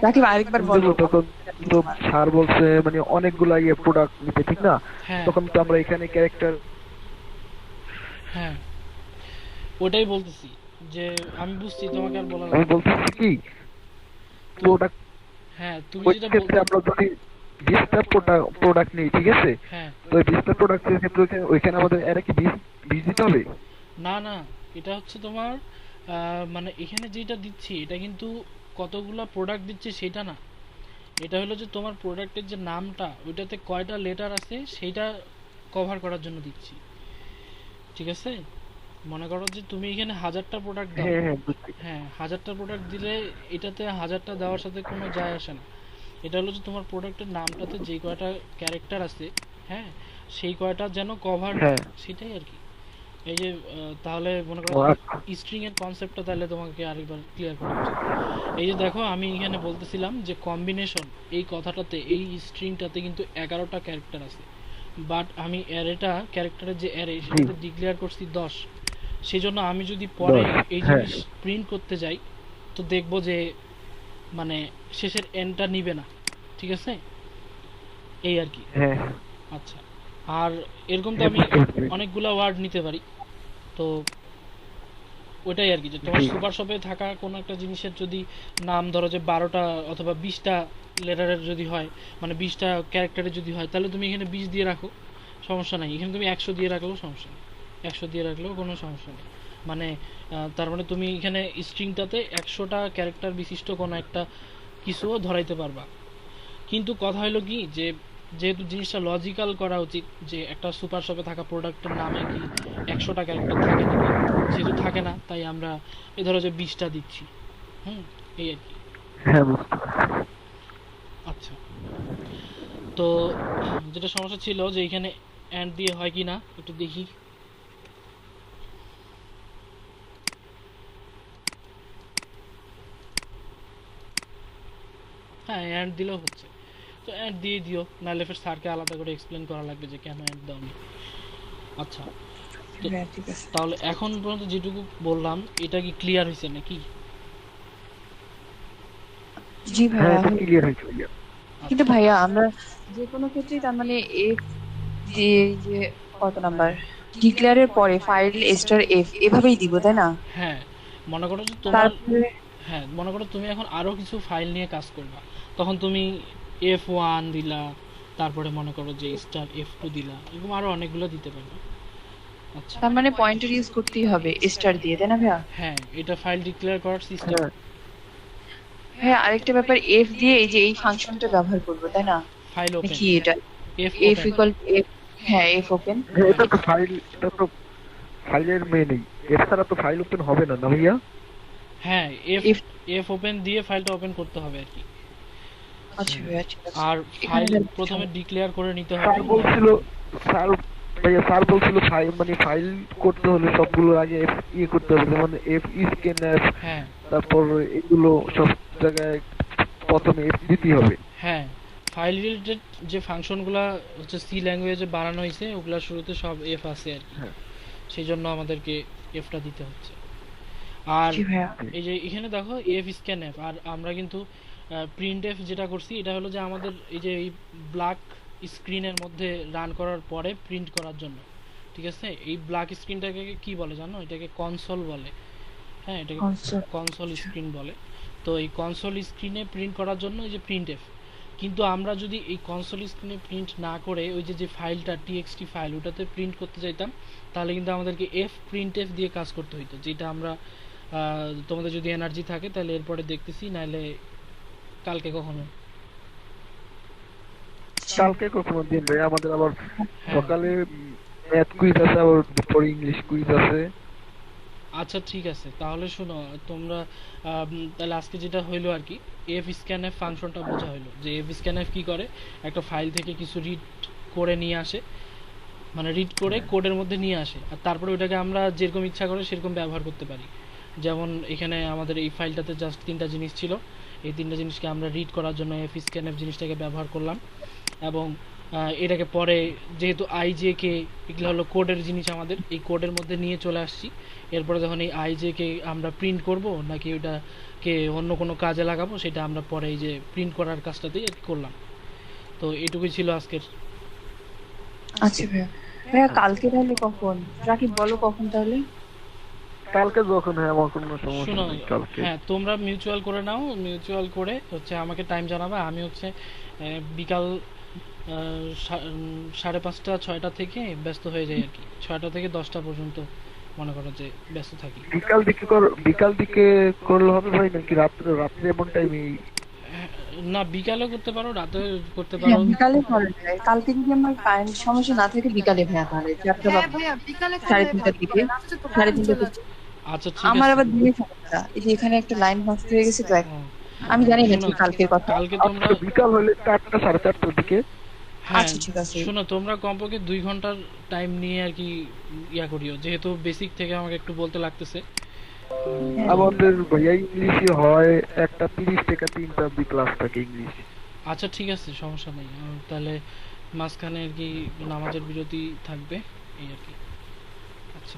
রাকিব আরেকবার বলো। দেবো তখন তো স্যার বলছে মানে অনেকগুলা প্রোডাক্ট নিতে, ঠিক না? হ্যাঁ তখন তো আমরা এখানে ক্যারেক্টার, হ্যাঁ, ওটাই বলতেছি যে আমি বুঝছি, তোমাকে আর বলা আমি লাগবে না। বলতেছি কি প্রোডাক্ট, হ্যাঁ তুমি ওই যেটা ক্ষেত্রে আমরা যদি 20টা প্রোডাক্ট নিই, ঠিক আছে? হ্যাঁ, তো ওই 20টা প্রোডাক্টের ক্ষেত্রে ওইখানে আমাদের এর কি বীজ বীজ দিতে হবে? না না, এটা হচ্ছে তোমার মানে এখানে যেটা দিচ্ছি এটা কিন্তু কতগুলা প্রোডাক্ট দিচ্ছে সেটা না। এটা হলো যে তোমার প্রোডাক্টের যে নামটা ওইটাতে কয়টা লেটার আছে সেইটা কভার করার জন্য দিচ্ছি, ঠিক আছে? মনে করো যে তুমি এখানে 1000টা প্রোডাক্ট দাও, হ্যাঁ হ্যাঁ, বুঝছি। হ্যাঁ 1000টা প্রোডাক্ট দিলে এটাতে 1000টা দেওয়ার সাথে কোনো যায় আসে না। এটা হলো যে তোমার প্রোডাক্টের নামটাতে যে কয়টা ক্যারেক্টার আছে, হ্যাঁ সেই কয়টা যেন কভার হ্যাঁ। সেটাই আর কি। এই যে তাহলে মনে করো ও আচ্ছা। স্ট্রিং এর কনসেপ্টটা তাহলে তোমাকে আরেকবার ক্লিয়ার করা উচিত। এই যে দেখো আমি এখানে বলতেছিলাম যে কম্বিনেশন, এই কথাটাতে এই স্ট্রিংটাতে কিন্তু 11টা ক্যারেক্টার আছে, বাট আমি অ্যারেটা ক্যারেক্টারের যে অ্যারে সেটাতে ডিক্লেয়ার করছি 10। সেই জন্য আমি যদি পরে 10, এই হ্যাঁ। জিনিস প্রিন্ট করতে যাই তো দেখবো যে মানে শেষের এনটা নিবে না, ঠিক আছে? এই আর কি। হ্যাঁ আচ্ছা, আর এরকম তো হ্যাঁ, আমি বুঝতে পারছি। অনেকগুলা ওয়ার্ড নিতে পারি। তো ওইটাই আর কি, যে তোমার জি। সুপার শপে থাকা কোনো একটা জিনিসের যদি নাম ধরো যে 12টা অথবা 20টা লেটারের যদি হয়, মানে 20টা ক্যারেক্টারের যদি হয়, তাহলে তুমি এখানে 20 দিয়ে রাখো, সমস্যা নাই। এখানে তুমি 100 দিয়ে রাখলেও সমস্যা নেই, 100 দিয়ে রাখলেও কোনো সমস্যা নেই। মানে তার মানে তুমি এখানে স্ট্রিংটাতে 100টা ক্যারেক্টার বিশিষ্ট কোনো একটা কিছুও ধরাইতে পারবা। কিন্তু কথা হলো কি যে যেহেতু জিনিসটা লজিক্যাল করা উচিত, যে একটা সুপার শপে থাকা প্রোডাক্টের নামে কি 100টা ক্যারেক্টার থাকে নাকি, যেহেতু থাকে না তাই আমরা এই ধরো যে 20টা দিচ্ছি। হুম, এই আর কি। হ্যাঁ, বুঝতে পারছি। আচ্ছা, তো যেটা সমস্যা ছিল যে এখানে অ্যান্ড দিয়ে হয় কি না একটু দেখি। হ্যাঁ অ্যান্ড দিলেও হচ্ছে, তো অ্যান্ড দিয়ে দিও, নাহলে ফের স্যারকে আলাদা করে এক্সপ্লেন করা লাগবে যে কেন অ্যান্ড দাওনি। আচ্ছা, তো হ্যাঁ ঠিক আছে। তাহলে এখন পর্যন্ত যেটুকু বললাম এটা কি ক্লিয়ার হয়েছে নাকি? জি হ্যাঁ, ভাইয়া এটা ক্লিয়ার হয়েছে ভাইয়া। কিন্তু ভাইয়া আমরা যে কোনো ক্ষেত্রেই তার মানে এফ যে যে কত নাম্বার ডিক্লেয়ারের পরে ফাইল স্টার এফ এভাবেই দিব তাই না? হ্যাঁ, মনে করো যে তোমার, তারপরে হ্যাঁ মনে করো তুমি এখন আরো কিছু ফাইল নিয়ে কাজ করবা, তখন তুমি F1 দিলা, তারপরে মনে করো যে স্টার F2 দিলা, এরকম আরো অনেকগুলো দিতে পারবে। আচ্ছা, তার মানে পয়েন্টার ইউজ করতেই হবে স্টার দিয়ে তাই না ভাইয়া? হ্যাঁ এটা ফাইল ডিক্লেয়ার করার সিস্টেম। হ্যাঁ হ্যাঁ আরেকটা ব্যাপার এফ দিয়ে এই যে এই ফাংশনটা ব্যবহার করবো তাই না? ফাইল ওপেন, নাকি এটা F F open, equal F? হ্যাঁ এফ ওপেন। হ্যাঁ, এটা তো ফাইল, এটা তো ফাইলের মেনেই, এর ছাড়া তো ফাইল ওপেন হবে না, না ভাইয়া? হ্যাঁ F এফ F ওপেন দিয়ে ফাইলটা ওপেন করতে হবে আর কি। আচ্ছা ভাইয়া ঠিক আছে। আর এখানে ফাইল যারা- প্রথমে ডিক্লেয়ার করে নিতে হবে। স্যার বলছিল, স্যার ভাইয়া স্যার বলছিল ফাইল মানে ফাইল করতে হলে সবগুলো আগে ইয়ে করতে হবে, যেমন এফ স্ক্যানার, হ্যাঁ তারপর এগুলো সব জায়গায় প্রথমে এফ দিতে হবে। হ্যাঁ, ফাইল রিলেটেড যে ফাংশনগুলো হচ্ছে সি ল্যাঙ্গুয়েজে বানানো হয়েছে ওগুলা শুরুতে সব এফ আছে আর কি, হ্যাঁ। সেই জন্য আমাদেরকে এফটা দিতে হচ্ছে। আর জি ভাইয়া এই যে এখানে দেখো এফ স্ক্যান এফ, আর আমরা কিন্তু প্রিন্ট এফ যেটা করছি এটা হলো যে আমাদের এই যে এই ব্ল্যাক স্ক্রিনের মধ্যে রান করার পরে প্রিন্ট করার জন্য, ঠিক আছে? এই ব্ল্যাক স্ক্রিনটাকে কি বলে জানো? এটাকে কনসোল বলে। হ্যাঁ, এটাকে Console। কনসোল স্ক্রিন বলে। তো এই কনসোল স্ক্রিনে প্রিন্ট করার জন্য এই যে প্রিন্ট এফ, কিন্তু আমরা যদি এই কনসোল স্ক্রিনে প্রিন্ট না করে ওই যে যে ফাইলটা টিএক্সটি ফাইল ওটাতে প্রিন্ট করতে চাইতাম, তাহলে কিন্তু আমাদেরকে এফ প্রিন্ট এফ দিয়ে কাজ করতে হইতো, যেটা আমরা তোমাদের যদি এনার্জি থাকে তাহলে এরপরে দেখতেছি, নাহলে কালকে কখনো। কালকে কখনো দিন ভাই, আমাদের আবার হ্যাঁ, সকালে ম্যাথ কুইজ আছে, আবার দুপুরে ইংলিশ কুইজ আছে। আচ্ছা ঠিক আছে, তাহলে শোনো তোমরা, তাহলে আজকে যেটা হইলো আর কি, এফ স্ক্যান এফ ফাংশনটা বোঝা হইলো যে এফ স্ক্যান এফ কি করে, একটা ফাইল থেকে কিছু রিড করে নিয়ে আসে, মানে রিড করে কোডের মধ্যে নিয়ে আসে, আর তারপরে ওটাকে আমরা যেরকম ইচ্ছা করে সেরকম ব্যবহার করতে পারি। যেমন এখানে আমাদের এই ফাইলটাতে জাস্ট তিনটা জিনিস ছিল, এই তিনটা জিনিসকে আমরা রিড করার জন্য এফ স্ক্যান এফ জিনিসটাকে ব্যবহার করলাম, এবং এটাকে পরে যেহেতু আইজে কে এগুলো হলো কোডের জিনিস, আমাদের এই কোডের মধ্যে নিয়ে চলে আসছি। এরপরে যখন এই আইজে কে আমরা প্রিন্ট করব নাকি ওটাকে অন্য কোনো কাজে লাগাবো সেটা আমরা পরে এই যে প্রিন্ট করার কাজটাতেই আর কি করলাম। তো এটুকুই ছিল আজকের। আচ্ছা ভাইয়া। ভাইয়া কালকে তাহলে কখন? রাকিব বলো কখন তাহলে? কালকে যখন, হ্যাঁ আমার কোনো সমস্যা শোনো, নেই কালকে। হ্যাঁ তোমরা মিউচুয়াল করে নাও, মিউচুয়াল করে হচ্ছে আমাকে টাইম জানাবে। আমি হচ্ছে বিকাল 5:30 6টা থেকে ব্যস্ত হয়ে যাই আর কি, 6টা থেকে 10টা পর্যন্ত মনে করো যে ব্যস্ত থাকি। বিকাল দিকে করলে হবে ভাই, নাকি রাত্রে? রাত্রে এমন টাইমে? না, বিকালে করতে পারো, রাতে করতে হ্যাঁ পারো। বিকালে করা যায়। কালকে যদি আমার কারেন্ট সমস্যা না থাকে বিকালে ভাইয়া, তাহলে 4টা বা হ্যাঁ ভাইয়া বিকালে 3:30টার দিকে। রাত্রে তো 3:30টার চলে দিকে। আচ্ছা ঠিক আমার আছে। আবার দিনে সমস্যা, এই যে এখানে একটা লাইন নষ্ট হয়ে গেছে তো ও, আমি জানি না শোনো, ঠিক কালকের কথা। কালকে তোমরা, আচ্ছা বিকাল হলে 4টা 4:30টার দিকে। হ্যাঁ আচ্ছা ঠিক আছে। শোনো তোমরা কমপক্ষে 2 ঘন্টার টাইম নিয়ে আর কি ইয়া করিও, যেহেতু বেসিক থেকে আমাকে একটু বলতে লাগতেছে। আমাদের ভাইয়া ইংলিশে হয় 1:30 থেকে 3টা অব্দি ক্লাস থাকে ইংলিশ। আচ্ছা ঠিক আছে, সমস্যা নেই। তাহলে মাঝখানে আর কি নামাজের বিরতি থাকবে, এই আর কি। আচ্ছা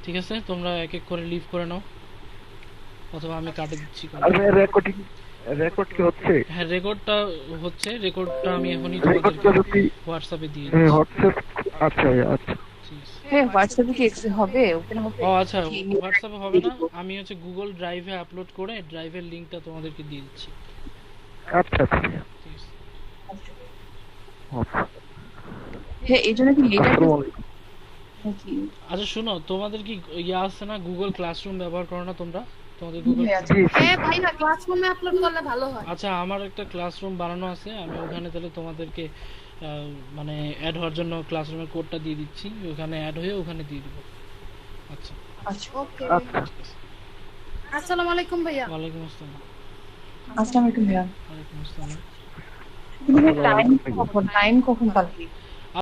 ঠিক আছে, তোমরা এক এক করে লিভ করে নাও, অথবা আমি কাটে দিচ্ছি কোনো। আর ভাইয়া রেকর্ড কি হচ্ছে? হ্যাঁ রেকর্ডটা হচ্ছে, রেকর্ডটা আমি এখনই রেকর্ডটা তোমাদেরকে যদি হোয়াটসঅ্যাপে দিয়ে হ্যাঁ দিচ্ছি। হোয়াটসঅ্যাপ, আচ্ছা ভাইয়া আচ্ছা। ঠিক আছে। হ্যাঁ হোয়াটসঅ্যাপে কি হবে? ওপেন হবে? ও আচ্ছা, হোয়াটসঅ্যাপে হবে না, আমি হচ্ছে গুগল ড্রাইভে আপলোড করে ড্রাইভের লিংকটা তোমাদেরকে দিয়ে দিচ্ছি। আচ্ছা আচ্ছা ভাইয়া। ঠিক আছে। আচ্ছা। হ্যাঁ এই জন্য কি লেট আসসালামু আলাইকুম। নাকি? আচ্ছা শোনো, তোমাদের কি ইয়ে আছে না, গুগল ক্লাসরুম ব্যবহার করো না তোমরা? তোমাদের গুগল, হ্যাঁ, আচ্ছা। জি জি। হ্যাঁ ভাইয়া ক্লাসরুমে আপলোড করলে ভালো হয়। আচ্ছা আমার একটা ক্লাসরুম বানানো আছে, আমি ওখানে তাহলে তোমাদেরকে মানে অ্যাড হওয়ার জন্য ক্লাসরুমের কোডটা দিয়ে দিচ্ছি, ওখানে অ্যাড হয়ে ওখানে দিয়ে দিব। আচ্ছা আচ্ছা ওকে আচ্ছা ঠিক আছে। আসসালামু আলাইকুম ভাইয়া। ওয়ালাইকুম আসসালাম। আসসালামু আলাইকুম ভাইয়া। ওয়ালাইকুম আসসালাম। টাইম কখন কালকে?